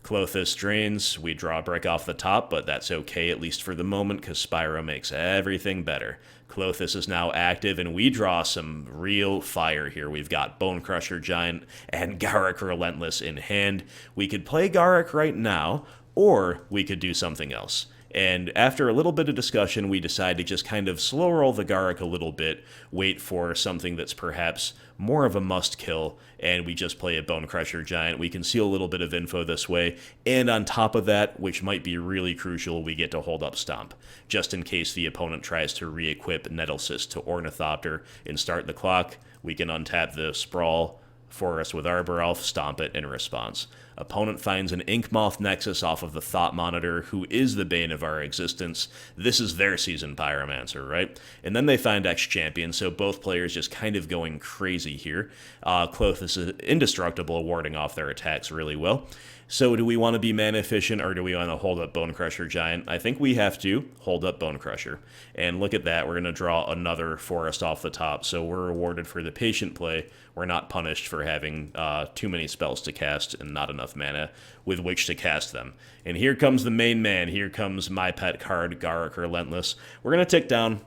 Klothys drains, we draw a brick off the top, but that's okay at least for the moment because Spyro makes everything better. Klothys is now active, and we draw some real fire here. We've got Bonecrusher Giant and Garruk Relentless in hand. We could play Garruk right now, or we could do something else. And after a little bit of discussion, we decide to just kind of slow roll the Garruk a little bit, wait for something that's perhaps more of a must kill, and we just play a Bonecrusher Giant. We can seal a little bit of info this way, and on top of that, which might be really crucial, we get to hold up Stomp, just in case the opponent tries to re-equip Nettlecyst to Ornithopter and start the clock. We can untap the Sprawl Forest with Arbor Elf, stomp it in response. Opponent finds an Inkmoth Nexus off of the Thought Monitor, who is the bane of our existence. This is their Seasoned Pyromancer, right? And then they find X-Champion, so both players just kind of going crazy here. Klothys is indestructible, warding off their attacks really well. So do we want to be mana efficient, or do we want to hold up Bonecrusher Giant? I think we have to hold up Bonecrusher. And look at that, we're going to draw another forest off the top, so we're rewarded for the patient play. We're not punished for having too many spells to cast and not enough mana with which to cast them. And here comes the main man. Here comes my pet card, Garruk Relentless. We're going to tick down.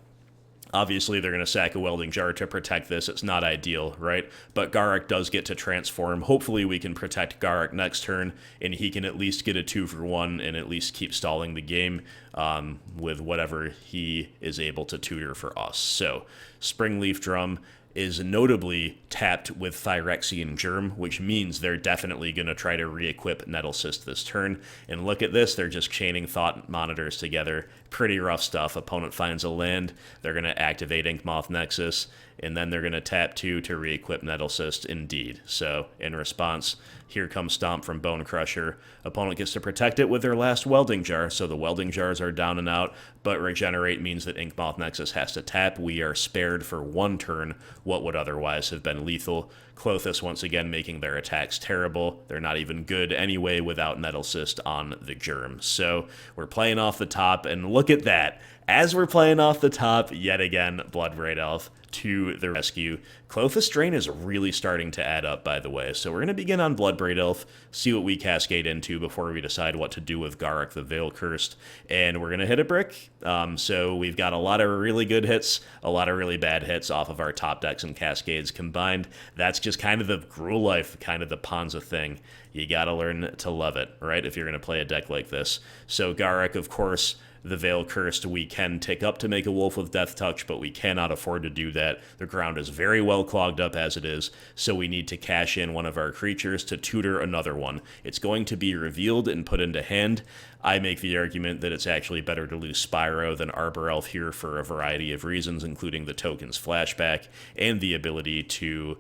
Obviously, they're going to sack a Welding Jar to protect this. It's not ideal, right? But Garruk does get to transform. Hopefully, we can protect Garruk next turn, and he can at least get a 2-for-1 and at least keep stalling the game with whatever he is able to tutor for us. So, Springleaf Drum is notably tapped with Phyrexian Germ, which means they're definitely going to try to re-equip Nettlecyst this turn. And look at this, they're just chaining Thought Monitors together. Pretty rough stuff. Opponent finds a land, they're going to activate Inkmoth Nexus, and then they're going to tap 2 to re-equip Nettlecyst, indeed. So, in response, here comes Stomp from Bonecrusher. Opponent gets to protect it with their last Welding Jar, so the Welding Jars are down and out, but Regenerate means that Inkmoth Nexus has to tap. We are spared for 1 turn what would otherwise have been lethal. Klothys once again making their attacks terrible. They're not even good anyway without Nettlecyst on the Germ. So we're playing off the top, and look at that. As we're playing off the top, yet again, Bloodbraid Elf to the rescue. Klothys Drain is really starting to add up, by the way. So we're going to begin on Bloodbraid Elf, see what we cascade into before we decide what to do with Garruk the Veil Cursed, and we're going to hit a brick. So we've got a lot of really good hits, a lot of really bad hits off of our top decks and cascades combined. That's just kind of the Gruul life, kind of the Ponza thing. You got to learn to love it, right, if you're going to play a deck like this. So Garruk, of course, the Veil Cursed, we can tick up to make a Wolf with Death Touch, but we cannot afford to do that. The ground is very well clogged up as it is, so we need to cash in one of our creatures to tutor another one. It's going to be revealed and put into hand. I make the argument that it's actually better to lose Spyro than Arbor Elf here for a variety of reasons, including the token's flashback and the ability to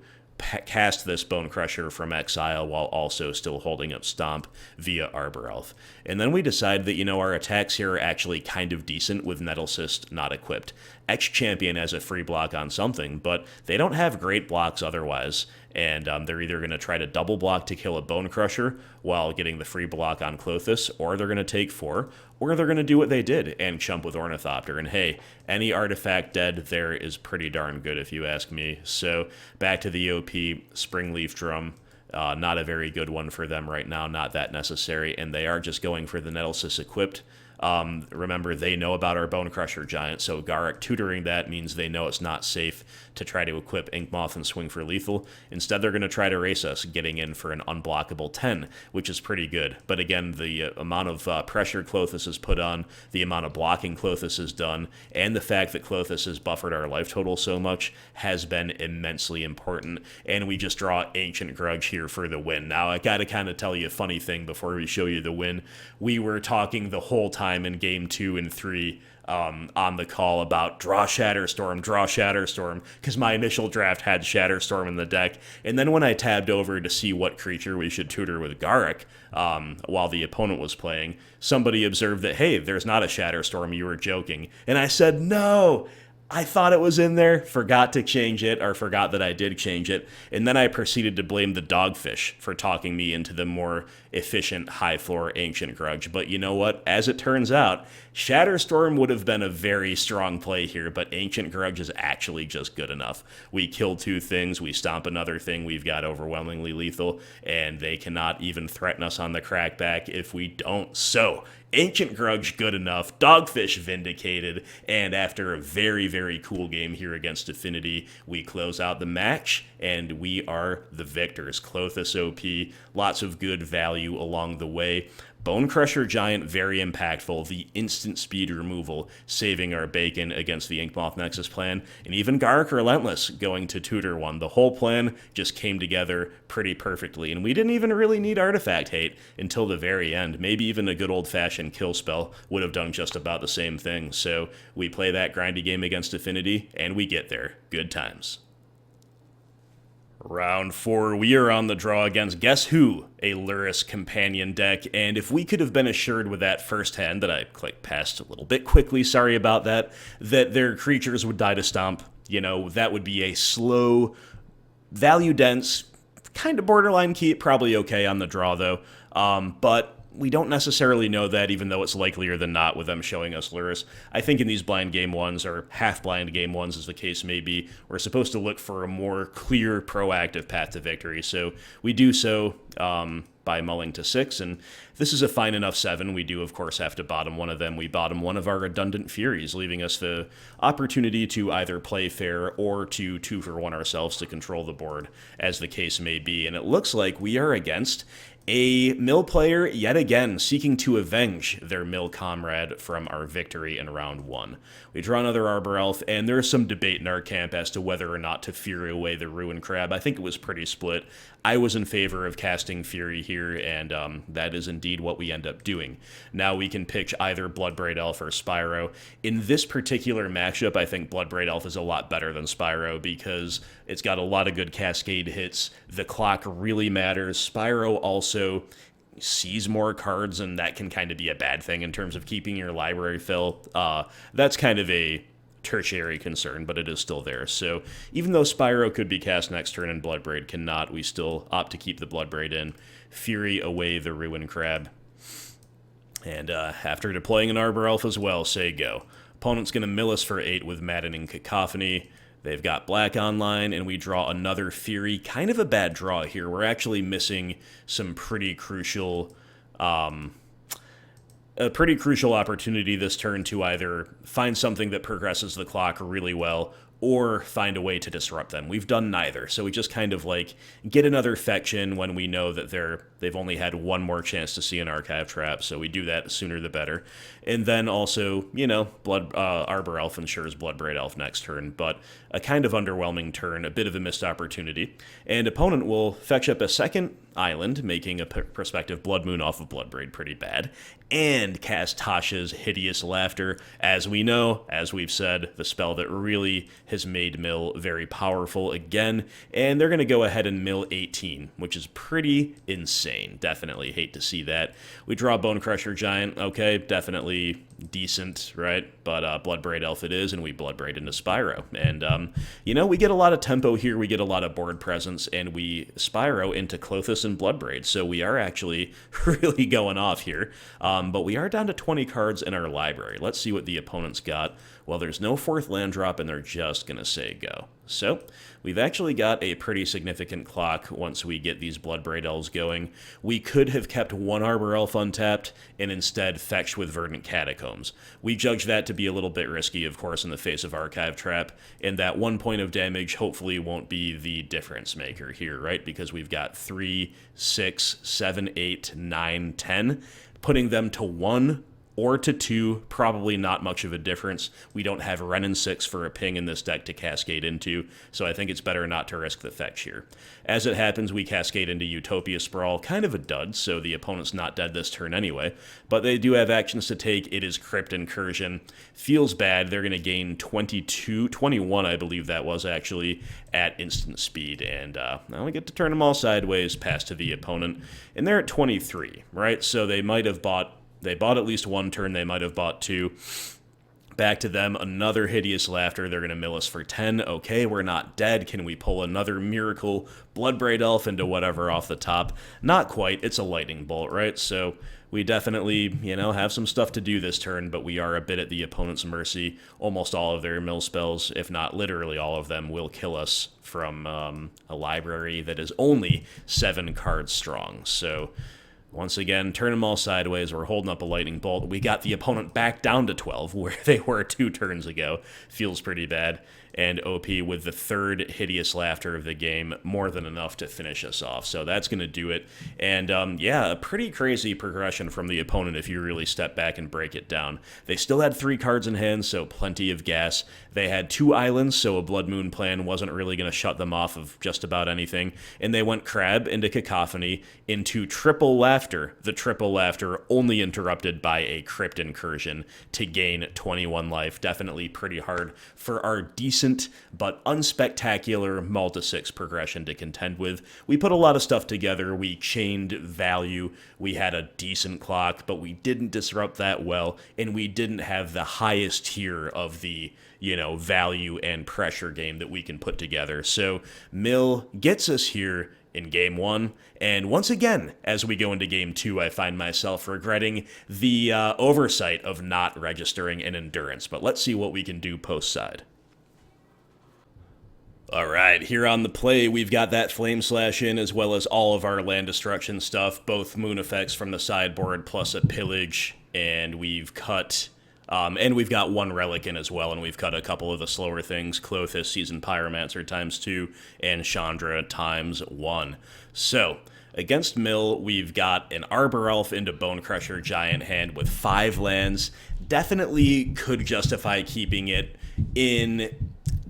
cast this Bonecrusher from exile while also still holding up Stomp via Arbor Elf. And then we decide that, our attacks here are actually kind of decent with Nettlecyst not equipped. X-Champion has a free block on something, but they don't have great blocks otherwise, and they're either going to try to double block to kill a Bonecrusher while getting the free block on Klothys, or they're going to take 4, or they're going to do what they did and chump with Ornithopter. And hey, any artifact dead there is pretty darn good if you ask me. So back to the OP, Springleaf Drum. Not a very good one for them right now, not that necessary, and they are just going for the Nettlecyst equipped. Remember, they know about our Bonecrusher Giant, so Garruk tutoring that means they know it's not safe to try to equip Inkmoth and swing for lethal. Instead, they're going to try to race us, getting in for an unblockable 10, which is pretty good. But again, the amount of pressure Klothys has put on, the amount of blocking Klothys has done, and the fact that Klothys has buffered our life total so much has been immensely important. And we just draw Ancient Grudge here for the win. Now, I got to kind of tell you a funny thing before we show you the win. We were talking the whole time in game 2 and 3 on the call about draw Shatterstorm, because my initial draft had Shatterstorm in the deck, and then when I tabbed over to see what creature we should tutor with Garruk while the opponent was playing, somebody observed that, hey, there's not a Shatterstorm, you were joking, and I said, no, I thought it was in there, forgot to change it, or forgot that I did change it, and then I proceeded to blame the Dogfish for talking me into the more efficient high-floor Ancient Grudge. But you know what? As it turns out, Shatterstorm would have been a very strong play here, but Ancient Grudge is actually just good enough. We kill 2 things, we stomp another thing, we've got overwhelmingly lethal, and they cannot even threaten us on the crackback if we don't. So, Ancient Grudge good enough, Dogfish vindicated, and after a very, very cool game here against Affinity, we close out the match, and we are the victors. Klothys OP, lots of good value along the way. Bonecrusher Giant, very impactful. The instant speed removal, saving our bacon against the Inkmoth Nexus plan. And even Garruk Relentless going to tutor 1. The whole plan just came together pretty perfectly. And we didn't even really need Artifact Hate until the very end. Maybe even a good old-fashioned kill spell would have done just about the same thing. So we play that grindy game against Affinity, and we get there. Good times. Round 4, we are on the draw against Guess Who? A Lurrus companion deck, and if we could have been assured with that first hand that I clicked past a little bit quickly, sorry about that their creatures would die to stomp, you know, that would be a slow, value-dense, kind of borderline keep, probably okay on the draw though, but we don't necessarily know that, even though it's likelier than not with them showing us Lurrus. I think in these blind game 1s, or half-blind game 1s as the case may be, we're supposed to look for a more clear, proactive path to victory. So we do so by mulling to 6, and this is a fine enough 7. We do, of course, have to bottom one of them. We bottom one of our redundant Furies, leaving us the opportunity to either play fair or to 2-for-1 ourselves to control the board, as the case may be. And it looks like we are against a mill player, yet again, seeking to avenge their mill comrade from our victory in round 1. We draw another Arbor Elf, and there is some debate in our camp as to whether or not to Fury away the Ruin Crab. I think it was pretty split. I was in favor of casting Fury here, and that is indeed what we end up doing. Now we can pitch either Bloodbraid Elf or Spyro. In this particular matchup, I think Bloodbraid Elf is a lot better than Spyro because it's got a lot of good cascade hits. The clock really matters. Spyro also sees more cards, and that can kind of be a bad thing in terms of keeping your library filled. That's kind of a tertiary concern, but it is still there. So even though Spyro could be cast next turn and Bloodbraid cannot, we still opt to keep the Bloodbraid in. Fury away the Ruin Crab. And after deploying an Arbor Elf as well, say go. Opponent's going to mill us for 8 with Maddening Cacophony. They've got black online, and we draw another Fury. Kind of a bad draw here. We're actually missing some pretty crucial a pretty crucial opportunity this turn to either find something that progresses the clock really well or find a way to disrupt them. We've done neither, so we just kind of like get another fetch-in when we know that they've only had one more chance to see an archive trap, so we do that sooner the better. And then also, you know, Arbor Elf ensures Bloodbraid Elf next turn, but a kind of underwhelming turn, a bit of a missed opportunity. And opponent will fetch up a second island, making a prospective Blood Moon off of Bloodbraid pretty bad, and cast Tasha's Hideous Laughter. As we know, as we've said, the spell that really has made mill very powerful again, and they're going to go ahead and mill 18, which is pretty insane. Definitely hate to see that. We draw Bonecrusher Giant, okay, definitely decent, right? But Bloodbraid Elf it is, and we Bloodbraid into Spyro. And, you know, we get a lot of tempo here, we get a lot of board presence, and we Spyro into Klothys and Bloodbraid, so we are actually really going off here. But we are down to 20 cards in our library. Let's see what the opponent's got. Well, there's no 4th land drop, and they're just going to say go. So, we've actually got a pretty significant clock once we get these Bloodbraid Elves going. We could have kept one Arbor Elf untapped and instead fetched with Verdant Catacombs. We judge that to be a little bit risky, of course, in the face of Archive Trap, and that 1 point of damage hopefully won't be the difference maker here, right? Because we've got 3, 6, 7, 8, 9, 10. Putting them to 1 or to 2, probably not much of a difference. We don't have Ren and 6 for a ping in this deck to cascade into, so I think it's better not to risk the fetch here. As it happens, we cascade into Utopia Sprawl, kind of a dud, so the opponent's not dead this turn anyway, but they do have actions to take. It is Crypt Incursion. Feels bad. They're going to gain 21, I believe that was actually, at instant speed, and now we get to turn them all sideways, pass to the opponent, and they're at 23, right? So they might have bought at least one turn, they might have bought 2. Back to them, another Hideous Laughter. They're going to mill us for 10. Okay, we're not dead. Can we pull another Miracle Bloodbraid Elf into whatever off the top? Not quite. It's a Lightning Bolt, right? So we definitely, have some stuff to do this turn, but we are a bit at the opponent's mercy. Almost all of their mill spells, if not literally all of them, will kill us from a library that is only 7 cards strong. So once again, turn them all sideways. We're holding up a Lightning Bolt. We got the opponent back down to 12, where they were 2 turns ago. Feels pretty bad. And OP with the 3rd Hideous Laughter of the game, more than enough to finish us off. So that's going to do it. And yeah, a pretty crazy progression from the opponent if you really step back and break it down. They still had 3 cards in hand, so plenty of gas. They had 2 islands, so a Blood Moon plan wasn't really going to shut them off of just about anything. And they went Crab into Cacophony into Triple Laughter. The Triple Laughter only interrupted by a Crypt Incursion to gain 21 life. Definitely pretty hard for our decent but unspectacular Multi-6 progression to contend with. We put a lot of stuff together. We chained value. We had a decent clock, but we didn't disrupt that well, and we didn't have the highest tier of the value and pressure game that we can put together. So Mill gets us here in Game 1, and once again, as we go into Game 2, I find myself regretting the oversight of not registering an Endurance, but let's see what we can do post-side. Alright, here on the play, we've got that Flame Slash in, as well as all of our land destruction stuff, both moon effects from the sideboard, plus a Pillage, and we've cut... and we've got 1 Relic in as well, and we've cut a couple of the slower things, Klothys, Seasoned Pyromancer ×2, and Chandra ×1. So, against Mill, we've got an Arbor Elf into Bonecrusher Giant hand with 5 lands. Definitely could justify keeping it in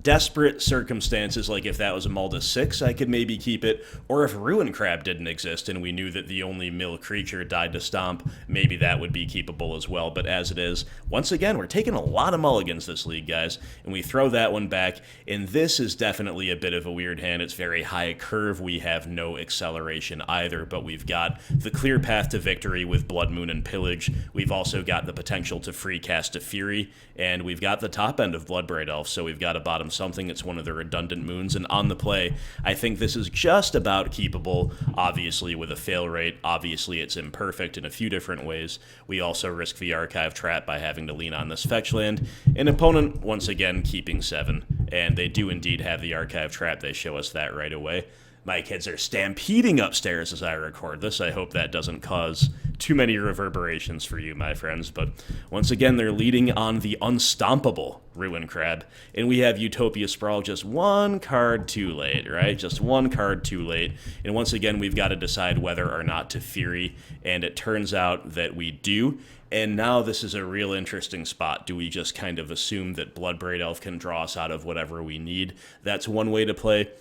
desperate circumstances, like if that was a Multi-6, I could maybe keep it, or if Ruin Crab didn't exist and we knew that the only mill creature died to stomp, maybe that would be keepable as well. But as it is, once again, we're taking a lot of mulligans this league, guys, and we throw that one back, and this is definitely a bit of a weird hand. It's very high curve. We have no acceleration either, but we've got the clear path to victory with Blood Moon and Pillage. We've also got the potential to free cast a Fury, and we've got the top end of Bloodbraid Elf, so we've got a bottom something. It's one of the redundant moons, and on the play, I think this is just about keepable, obviously with a fail rate. Obviously it's imperfect in a few different ways. We also risk the Archive Trap by having to lean on this fetch land. An opponent, once again, keeping 7, and they do indeed have the Archive Trap. They show us that right away. My kids are stampeding upstairs as I record this. I hope that doesn't cause too many reverberations for you, my friends. But once again, they're leading on the unstompable Ruin Crab. And we have Utopia Sprawl just 1 card too late, right? Just 1 card too late. And once again, we've got to decide whether or not to Fury. And it turns out that we do. And now this is a real interesting spot. Do we just kind of assume that Bloodbraid Elf can draw us out of whatever we need? That's one way to play.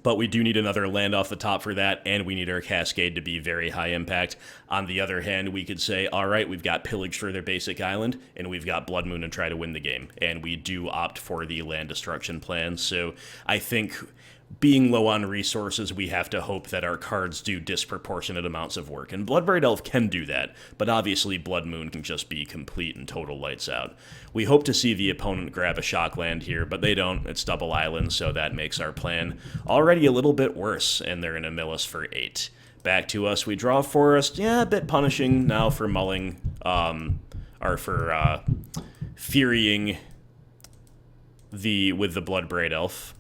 But we do need another land off the top for that, and we need our Cascade to be very high impact. On the other hand, we could say, all right, we've got Pillage for their basic island, and we've got Blood Moon to try to win the game. And we do opt for the land destruction plan. So I think being low on resources, we have to hope that our cards do disproportionate amounts of work. And Bloodbraid Elf can do that, but obviously Blood Moon can just be complete and total lights out. We hope to see the opponent grab a shock land here, but they don't. It's double island, so that makes our plan already a little bit worse, and they're going to mill us for 8. Back to us, we draw a forest. Yeah, a bit punishing now for mulling, or for furying with the Bloodbraid Elf,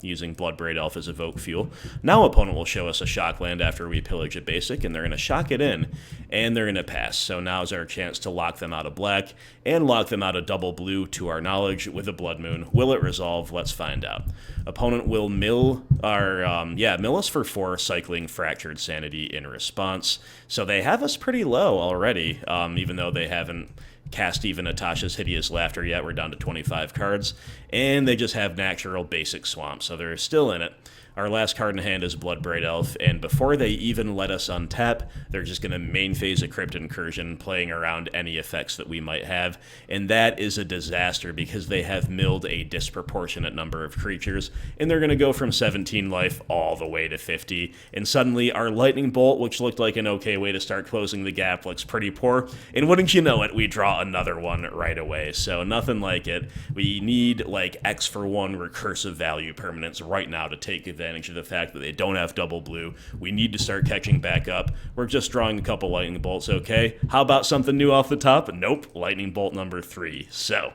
using Bloodbraid Elf as evoke fuel. Now opponent will show us a shock land after we pillage a basic, and they're going to shock it in, and they're going to pass. So now's our chance to lock them out of black, and lock them out of double blue to our knowledge with a Blood Moon. Will it resolve? Let's find out. Opponent will mill us for 4, cycling Fractured Sanity in response. So they have us pretty low already, even though they haven't cast even Natasha's Hideous Laughter yet. We're down to 25 cards, and they just have natural basic swamp, so they're still in it. Our last card in hand is Bloodbraid Elf, and before they even let us untap, they're just going to main phase a Crypt Incursion, playing around any effects that we might have, and that is a disaster because they have milled a disproportionate number of creatures, and they're going to go from 17 life all the way to 50, and suddenly our Lightning Bolt, which looked like an okay way to start closing the gap, looks pretty poor, and wouldn't you know it, we draw another one right away. So nothing like it. We need like X for 1 recursive value permanents right now to take advantage of the fact that they don't have double blue. We need to start catching back up. We're just drawing a couple lightning bolts, okay? How about something new off the top? Nope, lightning bolt number 3. So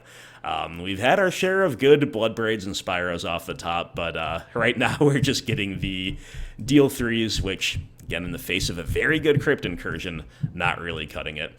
we've had our share of good Bloodbraids and Spyros off the top, but right now we're just getting the deal 3s, which, again, in the face of a very good Crypt Incursion, not really cutting it.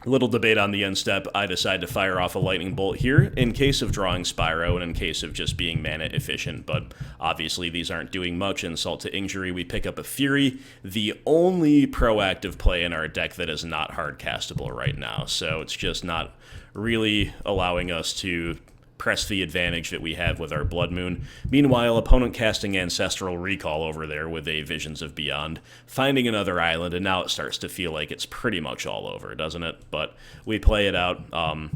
A little debate on the end step. I decide to fire off a lightning bolt here in case of drawing Spyro and in case of just being mana efficient, but obviously these aren't doing much. Insult to injury, we pick up a Fury, the only proactive play in our deck that is not hard castable right now, so it's just not really allowing us to press the advantage that we have with our Blood Moon. Meanwhile, opponent casting Ancestral Recall over there with a Visions of Beyond, finding another island, and now it starts to feel like it's pretty much all over, doesn't it? But we play it out.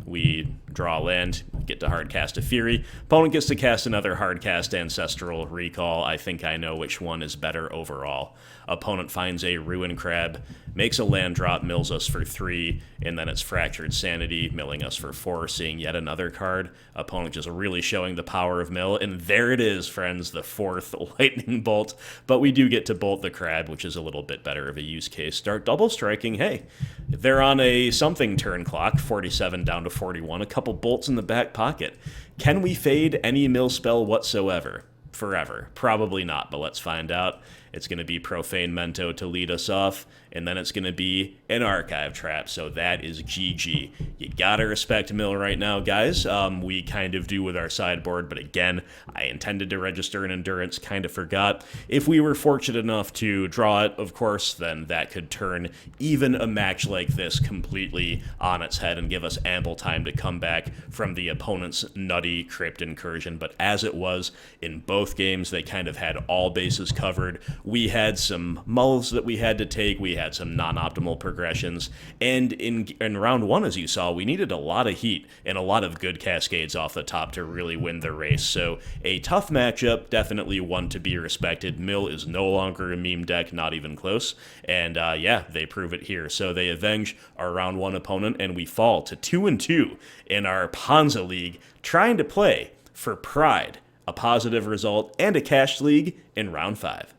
We draw land, get to hard cast a Fury. Opponent gets to cast another hard cast Ancestral Recall. I think I know which one is better overall. Opponent finds a Ruin Crab, makes a land drop, mills us for 3, and then it's Fractured Sanity, milling us for 4, seeing yet another card. Opponent just really showing the power of mill, and there it is, friends, the 4th lightning bolt. But we do get to bolt the crab, which is a little bit better of a use case. Start double striking. Hey, they're on a something turn clock, 47 down to 41, a couple bolts in the back pocket. Can we fade any mill spell whatsoever? Forever? Probably not, but let's find out. It's going to be Profane Mento to lead us off, and then it's going to be an Archive Trap, so that is GG. You gotta respect mill right now, guys. We kind of do with our sideboard, but again, I intended to register an Endurance, kind of forgot. If we were fortunate enough to draw it, of course, then that could turn even a match like this completely on its head and give us ample time to come back from the opponent's nutty Crypt Incursion, but as it was, in both games, they kind of had all bases covered. We had some mulls that we had to take, we had some non-optimal progressions, and in round 1, as you saw, we needed a lot of heat and a lot of good cascades off the top to really win the race. So a tough matchup, definitely one to be respected. Mill is no longer a meme deck, not even close, and yeah, they prove it here. So they avenge our round 1 opponent, and we fall to 2-2 in our Ponza League, trying to play for pride, a positive result, and a cash league in round 5.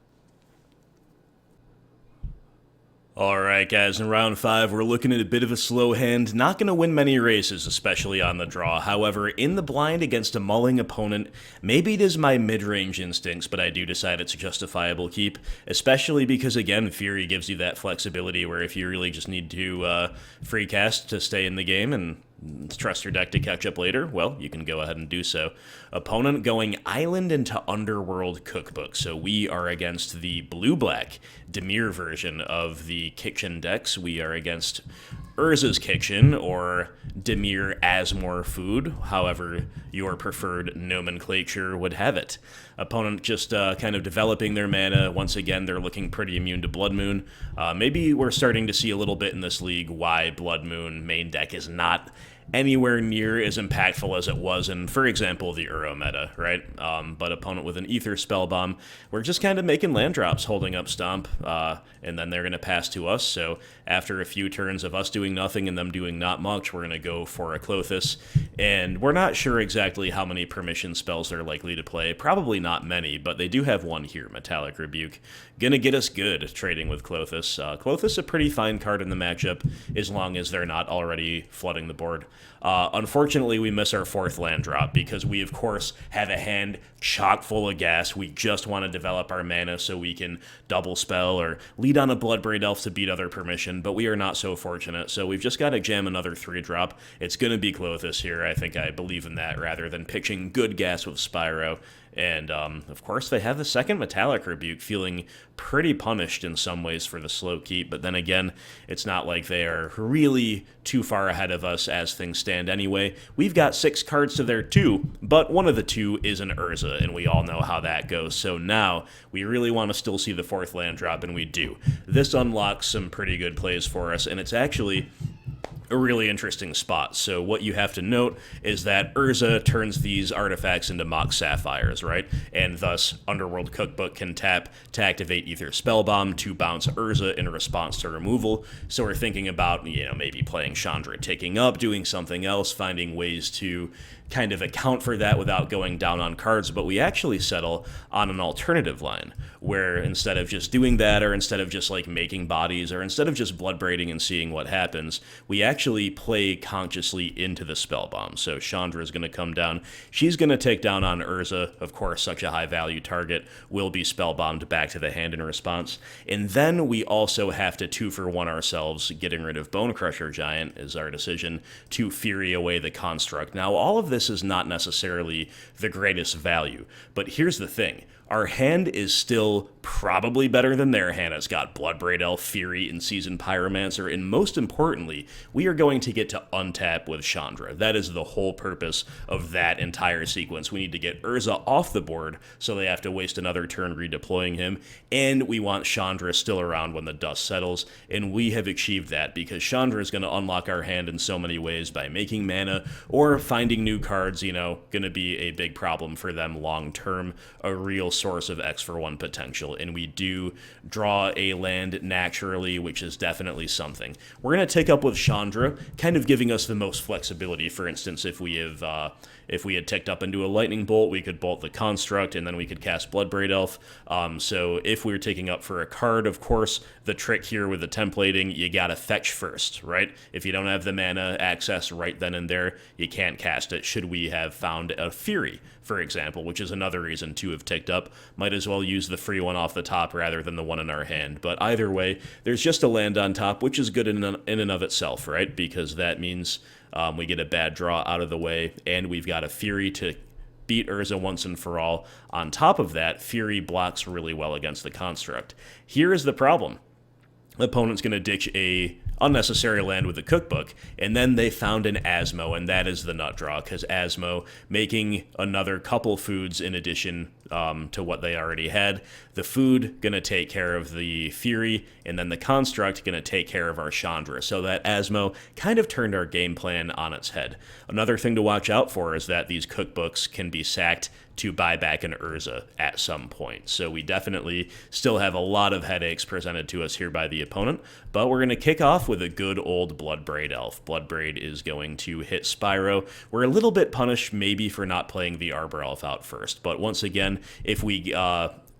Alright guys, in round 5, we're looking at a bit of a slow hand, not going to win many races, especially on the draw. However, in the blind against a mulling opponent, maybe it is my mid-range instincts, but I do decide it's a justifiable keep, especially because, again, Fury gives you that flexibility where if you really just need to free cast to stay in the game and trust your deck to catch up later, well, you can go ahead and do so. Opponent going Island into Underworld Cookbook, so we are against the blue-black Dimir version of the Kitchen decks. We are against Urza's Kitchen, or Dimir Asmore Food, however your preferred nomenclature would have it. Opponent just kind of developing their mana. Once again, they're looking pretty immune to Blood Moon. Maybe we're starting to see a little bit in this league why Blood Moon main deck is not anywhere near as impactful as it was in, for example, the Uro meta, right? But opponent with an Ether Spellbomb, we're just kind of making land drops, holding up Stomp, and then they're going to pass to us. So after a few turns of us doing nothing and them doing not much, we're going to go for a Klothys. And we're not sure exactly how many permission spells they're likely to play. Probably not many, but they do have one here, Metallic Rebuke. Gonna get us good trading with Klothys. Klothys a pretty fine card in the matchup, as long as they're not already flooding the board. Unfortunately, we miss our 4th land drop, because we, of course, have a hand chock full of gas. We just want to develop our mana so we can double spell or lead on a Bloodbraid Elf to beat other permission, but we are not so fortunate, so we've just got to jam another 3-drop. It's going to be Klothys here. I think I believe in that, rather than pitching good gas with Spyro. And, of course, they have the 2nd Metallic Rebuke, feeling pretty punished in some ways for the slow keep, but then again, it's not like they are really too far ahead of us as things stand anyway. We've got 6 cards to their 2, but one of the 2 is an Urza, and we all know how that goes, so now we really want to still see the 4th land drop, and we do. This unlocks some pretty good plays for us, and it's actually a really interesting spot. So what you have to note is that Urza turns these artifacts into mock sapphires, right? And thus, Underworld Cookbook can tap to activate either Spellbomb to bounce Urza in response to removal. So we're thinking about, maybe playing Chandra ticking up, doing something else, finding ways to kind of account for that without going down on cards, but we actually settle on an alternative line where instead of just doing that, or instead of just like making bodies, or instead of just bloodbraiding and seeing what happens, we actually play consciously into the Spellbomb. So Chandra is going to come down. She's going to take down on Urza. Of course, such a high value target will be Spellbombed back to the hand in response. And then we also have to 2-for-1 ourselves. Getting rid of Bonecrusher Giant is our decision to Fury away the construct. Now, all of this is not necessarily the greatest value, but here's the thing. Our hand is still probably better than their hand. It's got Bloodbraid Elf, Fury, and Seasoned Pyromancer, and most importantly, we are going to get to untap with Chandra. That is the whole purpose of that entire sequence. We need to get Urza off the board, so they have to waste another turn redeploying him, and we want Chandra still around when the dust settles, and we have achieved that, because Chandra is going to unlock our hand in so many ways by making mana, or finding new cards, going to be a big problem for them long-term, a real source of X-for-1 potential, and we do draw a land naturally, which is definitely something. We're going to take up with Chandra, kind of giving us the most flexibility. For instance, if we had ticked up into a lightning bolt, we could bolt the construct, and then we could cast Bloodbraid Elf. So if we were taking up for a card, of course, the trick here with the templating, you gotta fetch first, right? If you don't have the mana access right then and there, you can't cast it. Should we have found a Fury, for example, which is another reason to have ticked up, might as well use the free one off the top rather than the one in our hand. But either way, there's just a land on top, which is good in and of itself, right? Because that means we get a bad draw out of the way, and we've got a Fury to beat Urza once and for all. On top of that, Fury blocks really well against the construct. Here is the problem. The opponent's going to ditch a unnecessary land with the cookbook, and then they found an Asmo, and that is the nut draw, because Asmo making another couple foods in addition to what they already had. The food gonna take care of the Fury, and then the construct gonna take care of our Chandra. So that Asmo kind of turned our game plan on its head. Another thing to watch out for is that these cookbooks can be sacked to buy back an Urza at some point. So we definitely still have a lot of headaches presented to us here by the opponent, but we're going to kick off with a good old Bloodbraid Elf. Bloodbraid is going to hit Spyro. We're a little bit punished maybe for not playing the Arbor Elf out first, but once again, if we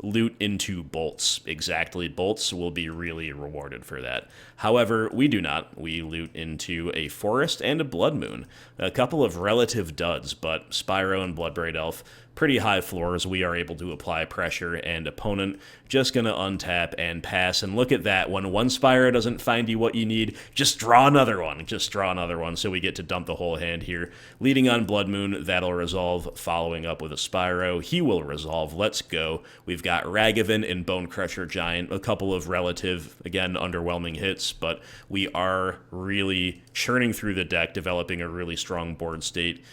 loot into bolts, exactly bolts, will be really rewarded for that. However, we do not. We loot into a Forest and a Blood Moon. A couple of relative duds, but Spyro and Bloodbraid Elf, pretty high floors. We are able to apply pressure, and opponent just going to untap and pass. And look at that. When one Spyro doesn't find you what you need, just draw another one. Just draw another one. So we get to dump the whole hand here. Leading on Blood Moon, that'll resolve. Following up with a Spyro, he will resolve. Let's go. We've got Ragavan and Bonecrusher Giant. A couple of relative, again, underwhelming hits, but we are really churning through the deck, developing a really strong board state,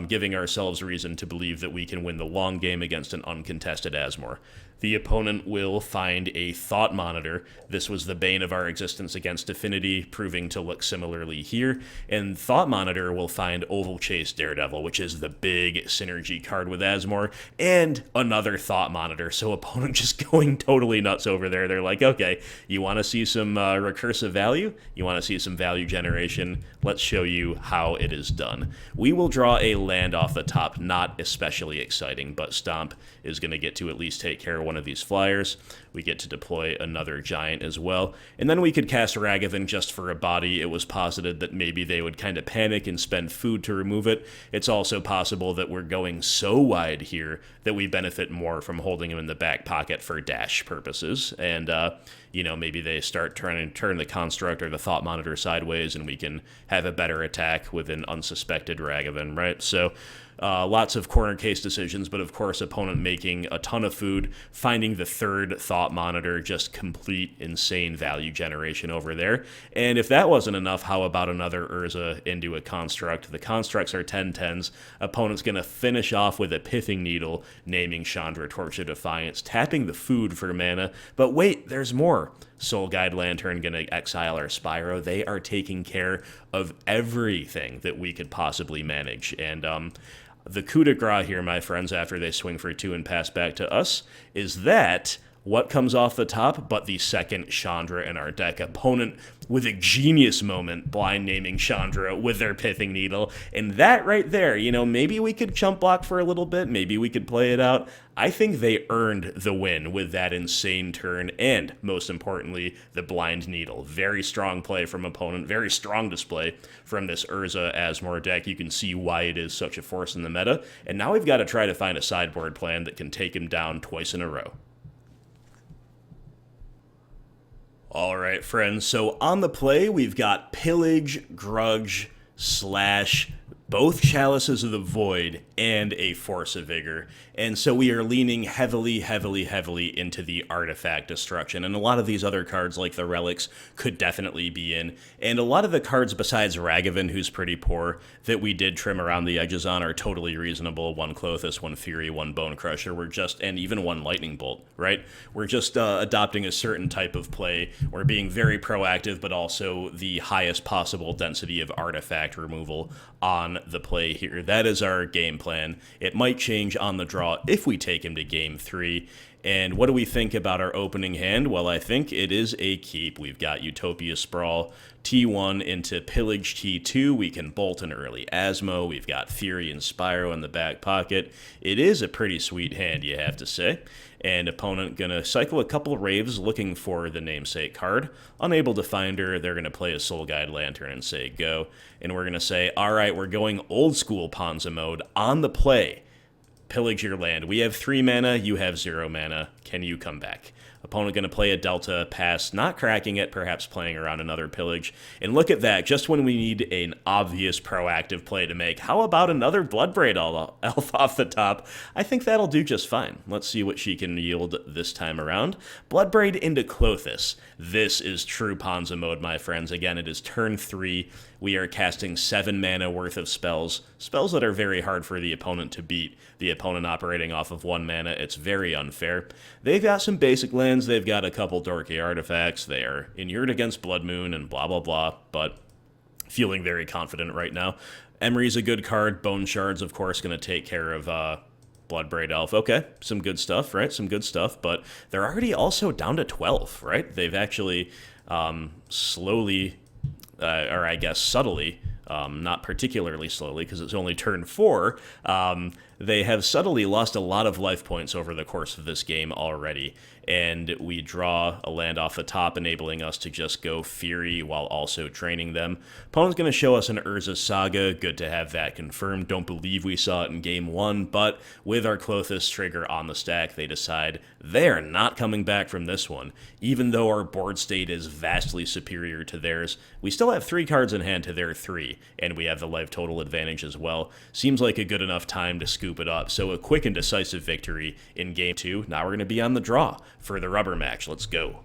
giving ourselves reason to believe that we can win the long game against an uncontested Asmore. The opponent will find a Thought Monitor. This was the bane of our existence against Affinity, proving to look similarly here. And Thought Monitor will find Oval Chase Daredevil, which is the big synergy card with Asmore, and another Thought Monitor. So opponent just going totally nuts over there. They're like, okay, you want to see some recursive value? You want to see some value generation? Let's show you how it is done. We will draw a land off the top, not especially exciting, but Stomp is going to get to at least take care of one of these flyers. We get to deploy another giant as well, and then we could cast Ragavan just for a body. It was posited that maybe they would kind of panic and spend food to remove it. It's also possible that we're going so wide here that we benefit more from holding him in the back pocket for dash purposes, and maybe they start trying to turn the construct or the Thought Monitor sideways, and we can have a better attack with an unsuspected Ragavan, right? So lots of corner case decisions, but of course opponent making a ton of food, finding the third Thought Monitor, just complete insane value generation over there. And if that wasn't enough, how about another Urza into a construct? The constructs are 10/10s. Opponent's going to finish off with a Pithing Needle, naming Chandra Torch of Defiance, tapping the food for mana. But wait, there's more. Soul Guide Lantern, gonna exile our Spyro. They are taking care of everything that we could possibly manage. And the coup de grace here, my friends, after they swing for 2 and pass back to us, is that what comes off the top but the second Chandra in our deck. Opponent with a genius moment blind naming Chandra with their Pithing Needle. And that right there, you know, maybe we could chump block for a little bit. Maybe we could play it out. I think they earned the win with that insane turn and, most importantly, the Blind Needle. Very strong play from opponent. Very strong display from this Urza Asmore deck. You can see why it is such a force in the meta. And now we've got to try to find a sideboard plan that can take him down twice in a row. All right, friends, so on the play, we've got Pillage, Grudge, / both Chalices of the Void, and a Force of Vigor. And so we are leaning heavily into the artifact destruction. And a lot of these other cards, like the Relics, could definitely be in. And a lot of the cards besides Ragavan, who's pretty poor, that we did trim around the edges on are totally reasonable. 1 Klothys, 1 Fury, 1 Bonecrusher. And even 1 Lightning Bolt, right? We're just adopting a certain type of play. We're being very proactive, but also the highest possible density of artifact removal on the play here. That is our game plan. It might change on the draw if we take him to game 3. And what do we think about our opening hand? Well, I think it is a keep. We've got Utopia Sprawl, T1 into Pillage T2. We can bolt an early Asmo. We've got Fury and Spyro in the back pocket. It is a pretty sweet hand, you have to say. And opponent gonna cycle a couple Raves looking for the namesake card. Unable to find her, they're gonna play a Soul Guide Lantern and say go. And we're gonna say, all right, we're going old school Ponza mode on the play. Pillage your land. We have 3 mana, you have 0 mana. Can you come back? Opponent going to play a Delta, pass, not cracking it, perhaps playing around another Pillage. And look at that, just when we need an obvious proactive play to make, how about another Bloodbraid Elf off the top? I think that'll do just fine. Let's see what she can yield this time around. Bloodbraid into Klothys. This is true Ponza mode, my friends. Again, it is turn 3. We are casting 7 mana worth of spells that are very hard for the opponent to beat. The opponent operating off of 1 mana, it's very unfair. They've got some basic lands, they've got a couple dorky artifacts, they are inured against Blood Moon and blah blah blah, but feeling very confident right now. Emery's a good card, Bone Shards, of course, going to take care of Bloodbraid Elf. Okay, some good stuff, right? Some good stuff, but they're already also down to 12, right? They've actually slowly, or I guess subtly, not particularly slowly because it's only turn 4, they have subtly lost a lot of life points over the course of this game already. And we draw a land off the top, enabling us to just go Fury while also training them. Opponent's going to show us an Urza Saga. Good to have that confirmed. Don't believe we saw it in game 1, but with our Klothys trigger on the stack, they decide they're not coming back from this one. Even though our board state is vastly superior to theirs, we still have 3 cards in hand to their 3, and we have the life total advantage as well. Seems like a good enough time to scoop it up. So a quick and decisive victory in game 2. Now we're going to be on the draw for the rubber match. Let's go.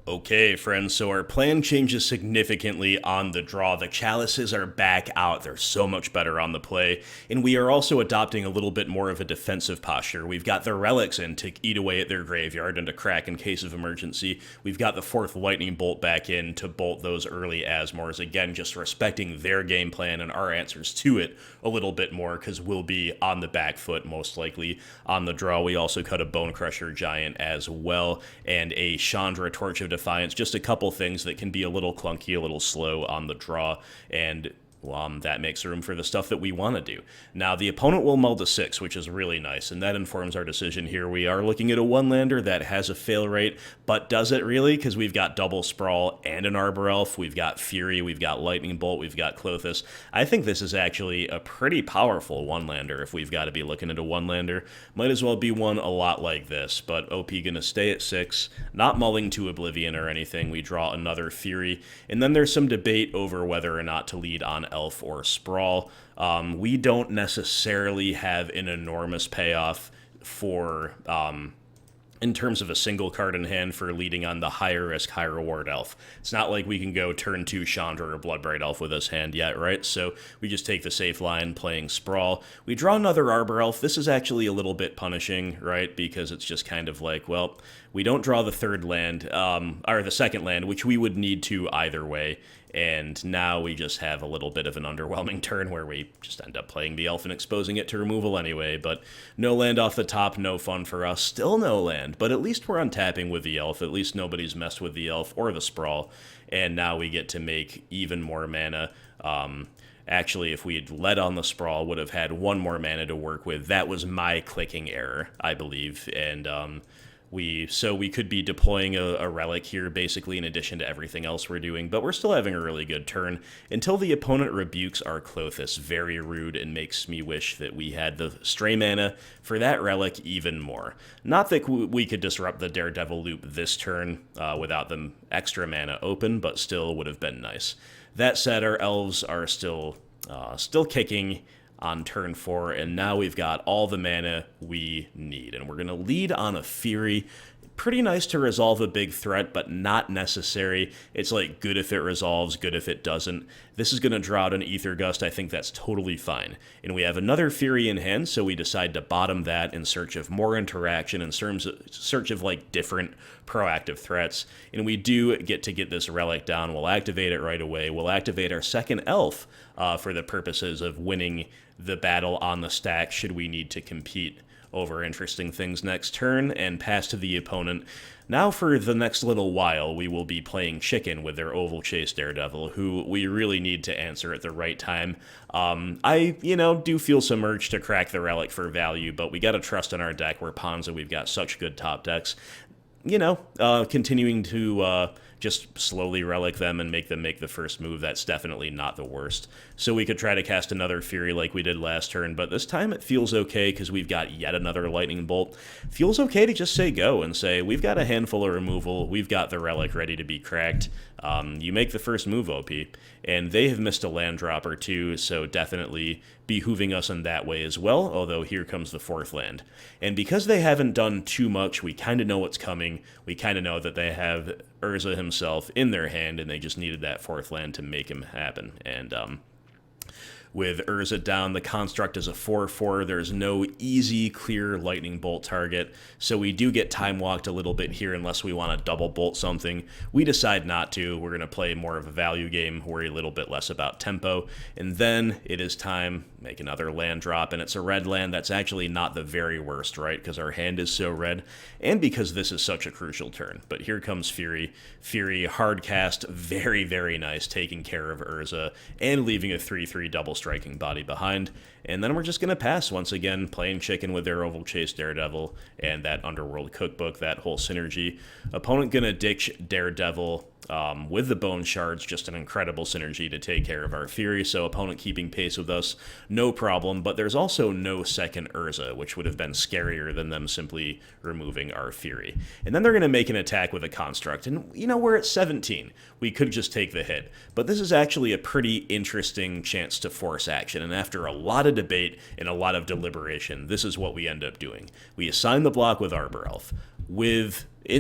Okay, friends, so our plan changes significantly on the draw. The Chalices are back out. They're so much better on the play. And we are also adopting a little bit more of a defensive posture. We've got the Relics in to eat away at their graveyard and to crack in case of emergency. We've got the 4th Lightning Bolt back in to bolt those early Asmores. Again, just respecting their game plan and our answers to it a little bit more because we'll be on the back foot most likely on the draw. We also cut a Bonecrusher Giant as well and a Chandra Torch of Defiance, just a couple things that can be a little clunky, a little slow on the draw, and that makes room for the stuff that we want to do. Now, the opponent will mull to 6, which is really nice, and that informs our decision here. We are looking at a 1-lander that has a fail rate, but does it really? Because we've got double Sprawl and an Arbor Elf, we've got Fury, we've got Lightning Bolt, we've got Klothys. I think this is actually a pretty powerful 1-lander if we've got to be looking at a 1-lander. Might as well be one a lot like this, but OP gonna stay at 6, not mulling to Oblivion or anything. We draw another Fury, and then there's some debate over whether or not to lead on Elf or Sprawl. We don't necessarily have an enormous payoff for in terms of a single card in hand for leading on the higher risk, high reward elf. It's not like we can go turn 2 Chandra or Bloodbraid Elf with this hand yet, right? So we just take the safe line playing Sprawl. We draw another Arbor Elf. This is actually a little bit punishing, right? Because it's just kind of like, well, we don't draw the third land, or the second land, which we would need to either way. And now we just have a little bit of an underwhelming turn where we just end up playing the elf and exposing it to removal anyway. But no land off the top, no fun for us. Still no land, but at least we're untapping with the elf. At least nobody's messed with the elf or the Sprawl. And now we get to make even more mana. Actually, if we had led on the Sprawl, would have had 1 more mana to work with. That was my clicking error, I believe. And so we could be deploying a relic here, basically, in addition to everything else we're doing, but we're still having a really good turn until the opponent rebukes our Klothys. Very rude, and makes me wish that we had the stray mana for that relic even more. Not that we could disrupt the Daredevil loop this turn without them extra mana open, but still would have been nice. That said, our elves are still kicking on turn 4, and now we've got all the mana we need. And we're going to lead on a Fury. Pretty nice to resolve a big threat, but not necessary. It's like good if it resolves, good if it doesn't. This is going to draw out an Aether Gust. I think that's totally fine. And we have another Fury in hand, so we decide to bottom that in search of more interaction, in search of like different proactive threats. And we do get to get this relic down. We'll activate it right away. We'll activate our second elf for the purposes of winning the battle on the stack should we need to compete over interesting things next turn, and pass to the opponent. Now for the next little while, we will be playing chicken with their Oval Chase Daredevil, who we really need to answer at the right time. I do feel some urge to crack the relic for value, but we gotta trust in our deck. We're Ponza, we've got such good top decks. Continuing to just slowly relic them and make them make the first move, that's definitely not the worst. So we could try to cast another Fury like we did last turn, but this time it feels okay because we've got yet another Lightning Bolt. Feels okay to just say go and say, we've got a handful of removal, we've got the relic ready to be cracked. You make the first move, OP. And they have missed a land drop or two, so definitely behooving us in that way as well, although here comes the 4th land. And because they haven't done too much, we kind of know what's coming. We kind of know that they have Urza himself in their hand, and they just needed that 4th land to make him happen. And with Urza down, the construct is a 4/4. There's no easy, clear lightning bolt target, so we do get time walked a little bit here unless we want to double bolt something. We decide not to. We're going to play more of a value game, worry a little bit less about tempo, and then it is time, make another land drop, and it's a red land. That's actually not the very worst, right, because our hand is so red, and because this is such a crucial turn. But here comes Fury. Fury, hard cast, very, very nice, taking care of Urza, and leaving a 3/3 double striking body behind. And then we're just going to pass once again, playing chicken with their Oval Chase Daredevil and that Underworld Cookbook, that whole synergy. Opponent going to ditch Daredevil with the Bone Shards, just an incredible synergy to take care of our Fury, so opponent keeping pace with us, no problem, but there's also no second Urza, which would have been scarier than them simply removing our Fury. And then they're going to make an attack with a Construct, and we're at 17. We could just take the hit, but this is actually a pretty interesting chance to force action, and after a lot of debate and a lot of deliberation, this is what we end up doing. We assign the block with Arbor Elf.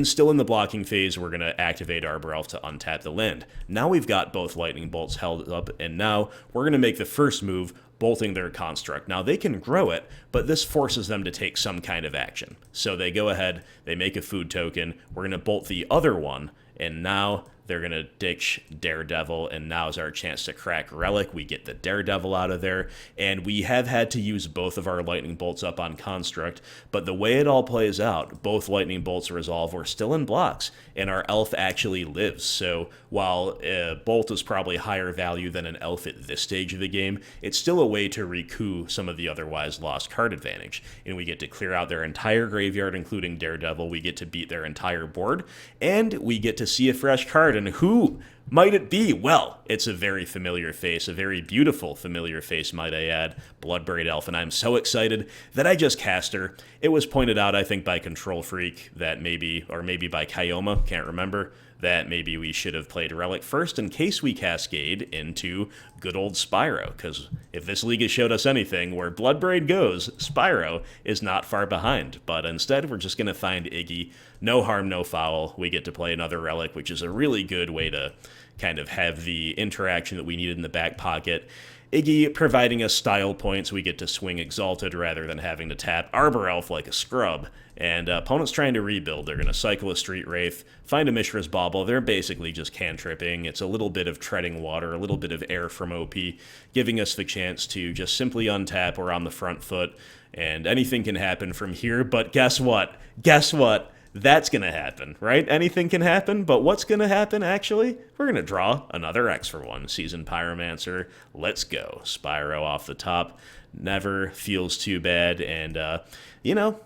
Still in the blocking phase, we're going to activate Arbor Elf to untap the land. Now we've got both lightning bolts held up, and now we're going to make the first move, bolting their construct. Now they can grow it, but this forces them to take some kind of action. So they go ahead, they make a food token, we're going to bolt the other one, and now they're going to ditch Daredevil, and now's our chance to crack Relic. We get the Daredevil out of there, and we have had to use both of our Lightning Bolts up on Construct, but the way it all plays out, both Lightning Bolts resolve, we're still in blocks, and our Elf actually lives. So while a Bolt is probably higher value than an Elf at this stage of the game, it's still a way to recoup some of the otherwise lost card advantage, and we get to clear out their entire graveyard, including Daredevil, we get to beat their entire board, and we get to see a fresh card. And who might it be? Well, it's a very familiar face, a very beautiful familiar face, might I add, Bloodbraid Elf, and I'm so excited that I just cast her. It was pointed out, I think, by Control Freak that maybe by Kyoma, can't remember, that maybe we should have played Relic first in case we cascade into good old Spyro, because if this league has showed us anything, where Bloodbraid goes, Spyro is not far behind. But instead, we're just going to find Iggy. No harm, no foul. We get to play another Relic, which is a really good way to kind of have the interaction that we needed in the back pocket. Iggy providing us style points, we get to swing Exalted rather than having to tap Arbor Elf like a scrub. And opponents trying to rebuild, they're going to cycle a Street Wraith, find a Mishra's Bauble. They're basically just cantripping. It's a little bit of treading water, a little bit of air from OP, giving us the chance to just simply untap. We're on the front foot, and anything can happen from here. But guess what? Guess what? That's going to happen, right? Anything can happen, but what's going to happen, actually? We're going to draw another X for one. Seasoned Pyromancer. Let's go. Spyro off the top. Never feels too bad, and,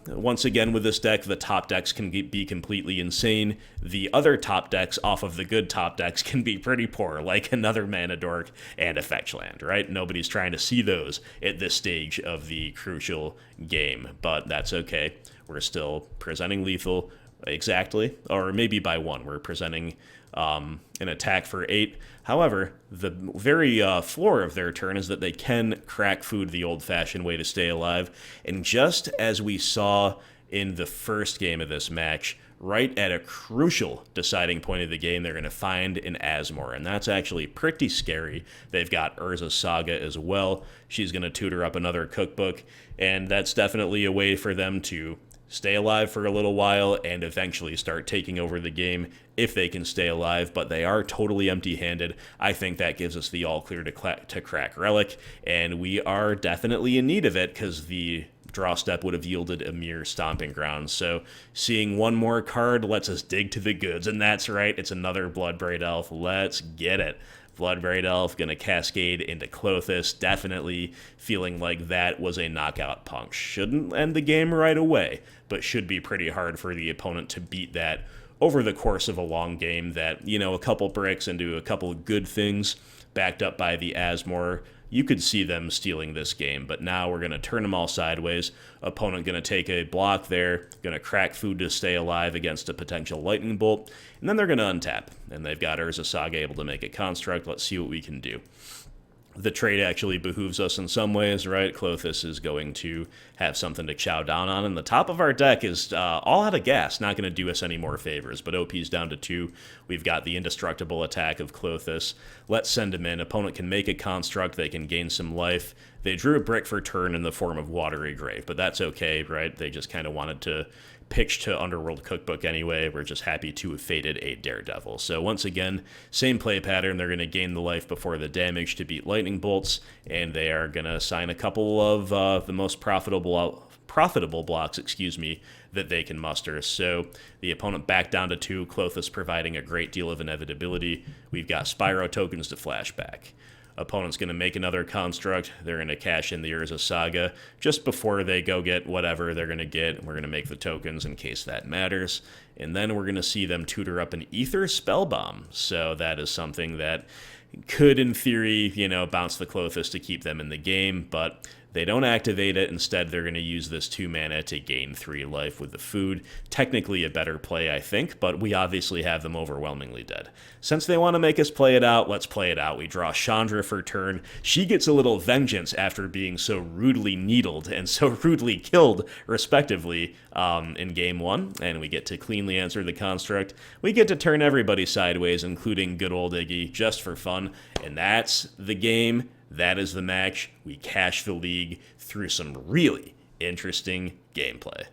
once again with this deck, the top decks can be completely insane. The other top decks off of the good top decks can be pretty poor, like another Mana Dork and a Fetch Land, right? Nobody's trying to see those at this stage of the crucial game, but that's okay. We're still presenting lethal exactly, or maybe by 1. We're presenting an attack for 8. However, the very floor of their turn is that they can crack food the old-fashioned way to stay alive. And just as we saw in the first game of this match, right at a crucial deciding point of the game, they're going to find an Asmore, and that's actually pretty scary. They've got Urza Saga as well. She's going to tutor up another cookbook, and that's definitely a way for them to stay alive for a little while and eventually start taking over the game if they can stay alive, but they are totally empty-handed. I think that gives us the all-clear to crack Relic, and we are definitely in need of it because the draw step would have yielded a mere Stomping Ground. So seeing one more card lets us dig to the goods, and that's right, it's another Bloodbraid Elf. Let's get it. Bloodbraid Elf going to cascade into Klothys, definitely feeling like that was a knockout punch. Shouldn't end the game right away, but should be pretty hard for the opponent to beat that over the course of a long game that, a couple bricks into a couple of good things backed up by the Asmore. You could see them stealing this game, but now we're going to turn them all sideways. Opponent going to take a block there, going to crack food to stay alive against a potential lightning bolt, and then they're going to untap. And they've got Urza Saga able to make a construct. Let's see what we can do. The trade actually behooves us in some ways, right? Klothys is going to have something to chow down on, and the top of our deck is all out of gas, not going to do us any more favors, but OP's down to 2. We've got the indestructible attack of Klothys. Let's send him in. Opponent can make a construct. They can gain some life. They drew a brick for turn in the form of Watery Grave, but that's okay, right? They just kind of wanted to pitch to Underworld Cookbook anyway. We're just happy to have faded a Daredevil. So once again, same play pattern. They're going to gain the life before the damage to beat lightning bolts, and they are going to assign a couple of the most profitable blocks, that they can muster. So the opponent back down to 2, Klothys providing a great deal of inevitability. We've got Spyro tokens to flashback. Opponent's going to make another construct. They're going to cash in the Urza Saga just before they go get whatever they're going to get. We're going to make the tokens in case that matters. And then we're going to see them tutor up an Ether Spellbomb. So that is something that could, in theory, bounce the Klothys to keep them in the game, but they don't activate it. Instead, they're going to use this 2 mana to gain 3 life with the food. Technically a better play, I think, but we obviously have them overwhelmingly dead. Since they want to make us play it out, let's play it out. We draw Chandra for turn. She gets a little vengeance after being so rudely needled and so rudely killed, respectively, in game 1, and we get to cleanly answer the construct. We get to turn everybody sideways, including good old Iggy, just for fun, and that's the game. That is the match. We cash the league through some really interesting gameplay.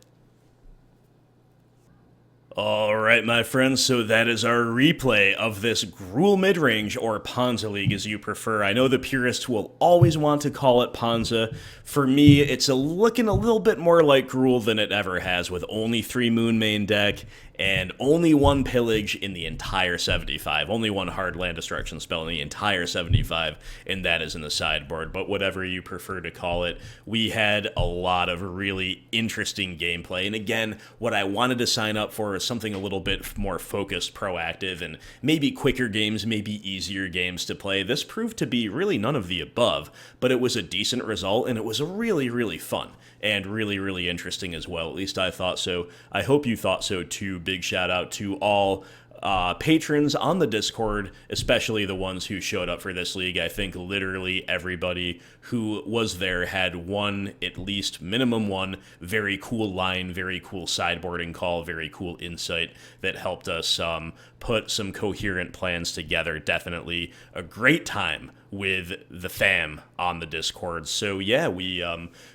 All right, my friends, so that is our replay of this Gruul Midrange, or Ponza League as you prefer. I know the purists will always want to call it Ponza. For me, it's looking a little bit more like Gruul than it ever has, with only 3 Moon main deck and only 1 Pillage in the entire 75. Only 1 hard land destruction spell in the entire 75, and that is in the sideboard. But whatever you prefer to call it, we had a lot of really interesting gameplay. And again, what I wanted to sign up for is something a little bit more focused, proactive, and maybe quicker games, maybe easier games to play. This proved to be really none of the above, but it was a decent result, and it was really, really fun. And really, really interesting as well. At least I thought so. I hope you thought so too. Big shout out to all patrons on the Discord, especially the ones who showed up for this league. I think literally everybody who was there had one, at least minimum one, very cool line, very cool sideboarding call, very cool insight that helped us put some coherent plans together. Definitely a great time with the fam on the Discord. So yeah, we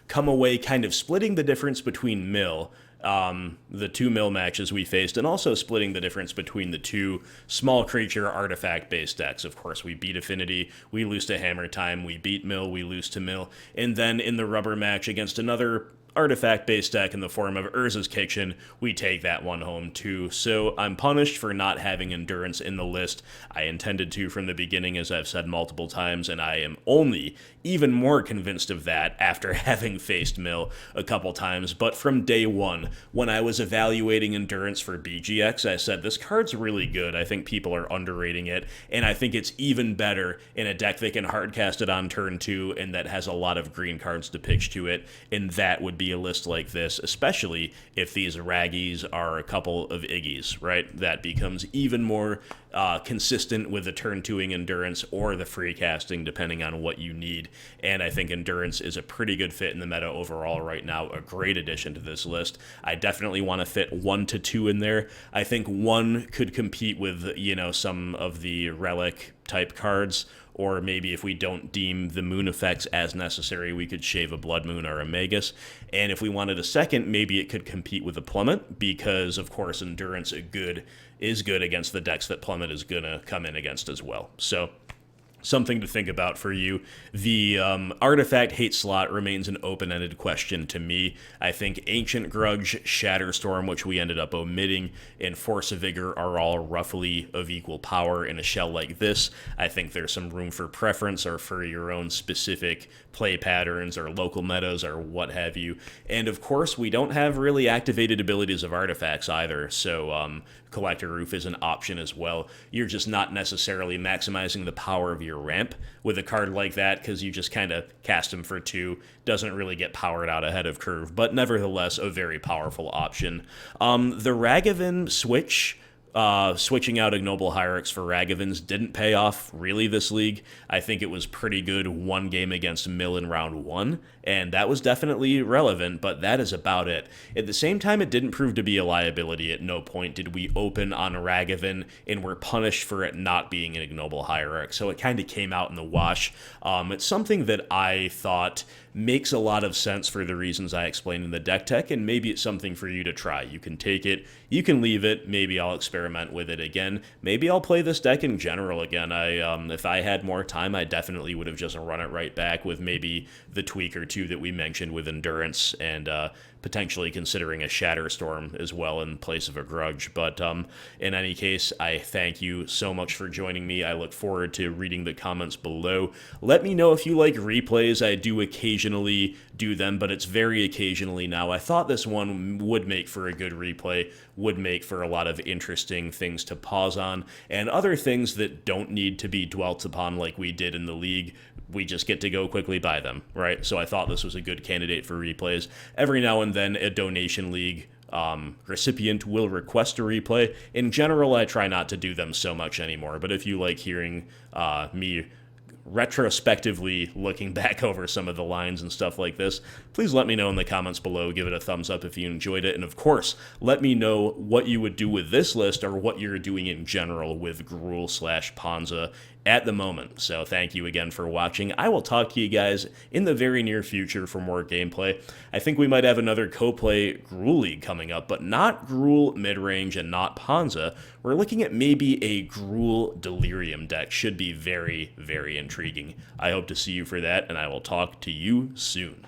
come away kind of splitting the difference between the 2 mill matches we faced, and also splitting the difference between the 2 small creature artifact-based decks. Of course, we beat Affinity, we lose to Hammer Time, we beat Mill, we lose to Mill, and then in the rubber match against another artifact-based deck in the form of Urza's Kitchen, we take that one home too. So I'm punished for not having Endurance in the list. I intended to from the beginning, as I've said multiple times, and I am only even more convinced of that after having faced Mill a couple times. But from day one, when I was evaluating Endurance for BGX, I said, this card's really good. I think people are underrating it, and I think it's even better in a deck that can hardcast it on turn 2 and that has a lot of green cards to pitch to it, and that would be a list like this, especially if these Raggies are a couple of Iggies, right? That becomes even more consistent with the turn 2ing Endurance or the free casting, depending on what you need. And I think Endurance is a pretty good fit in the meta overall right now, a great addition to this list. I definitely want to fit 1 to 2 in there. I think 1 could compete with, some of the Relic type cards, or maybe if we don't deem the moon effects as necessary, we could shave a Blood Moon or a Magus. And if we wanted a second, maybe it could compete with a Plummet, because, of course, Endurance is good against the decks that Plummet is going to come in against as well. So something to think about for you. The artifact hate slot remains an open-ended question to me. I think Ancient Grudge, Shatterstorm, which we ended up omitting, and Force of Vigor are all roughly of equal power in a shell like this. I think there's some room for preference or for your own specific play patterns or local metas or what have you. And of course, we don't have really activated abilities of artifacts either, so Collector Roof is an option as well. You're just not necessarily maximizing the power of your ramp with a card like that, because you just kind of cast him for 2, doesn't really get powered out ahead of curve, but nevertheless a very powerful option. The Ragavan switch, switching out Ignoble Hierarchs for Ragavans, didn't pay off really this league. I think it was pretty good one game against Mill in round 1, and that was definitely relevant, but that is about it. At the same time, it didn't prove to be a liability. At no point did we open on Ragavan and were punished for it not being an Ignoble Hierarch, so it kind of came out in the wash. It's something that I thought makes a lot of sense for the reasons I explained in the deck tech, and maybe it's something for you to try. You can take it, you can leave it, maybe I'll experiment with it again, maybe I'll play this deck in general again. If I had more time, I definitely would have just run it right back with maybe the tweak or 2 that we mentioned with Endurance, and potentially considering a Shatterstorm as well in place of a Grudge. But in any case, I thank you so much for joining me. I look forward to reading the comments below. Let me know if you like replays. I do occasionally do them, but it's very occasionally now. I thought this one would make for a good replay, would make for a lot of interesting things to pause on, and other things that don't need to be dwelt upon like we did in the league. We just get to go quickly by them, right? So I thought this was a good candidate for replays. Every now and then, a donation league recipient will request a replay. In general, I try not to do them so much anymore, but if you like hearing me retrospectively looking back over some of the lines and stuff like this, please let me know in the comments below. Give it a thumbs up if you enjoyed it, and of course, let me know what you would do with this list or what you're doing in general with Gruul / Ponza at the moment. So thank you again for watching. I will talk to you guys in the very near future for more gameplay. I think we might have another co-play Gruul League coming up, but not Gruul Midrange and not Ponza. We're looking at maybe a Gruul Delirium deck. Should be very, very intriguing. I hope to see you for that, and I will talk to you soon.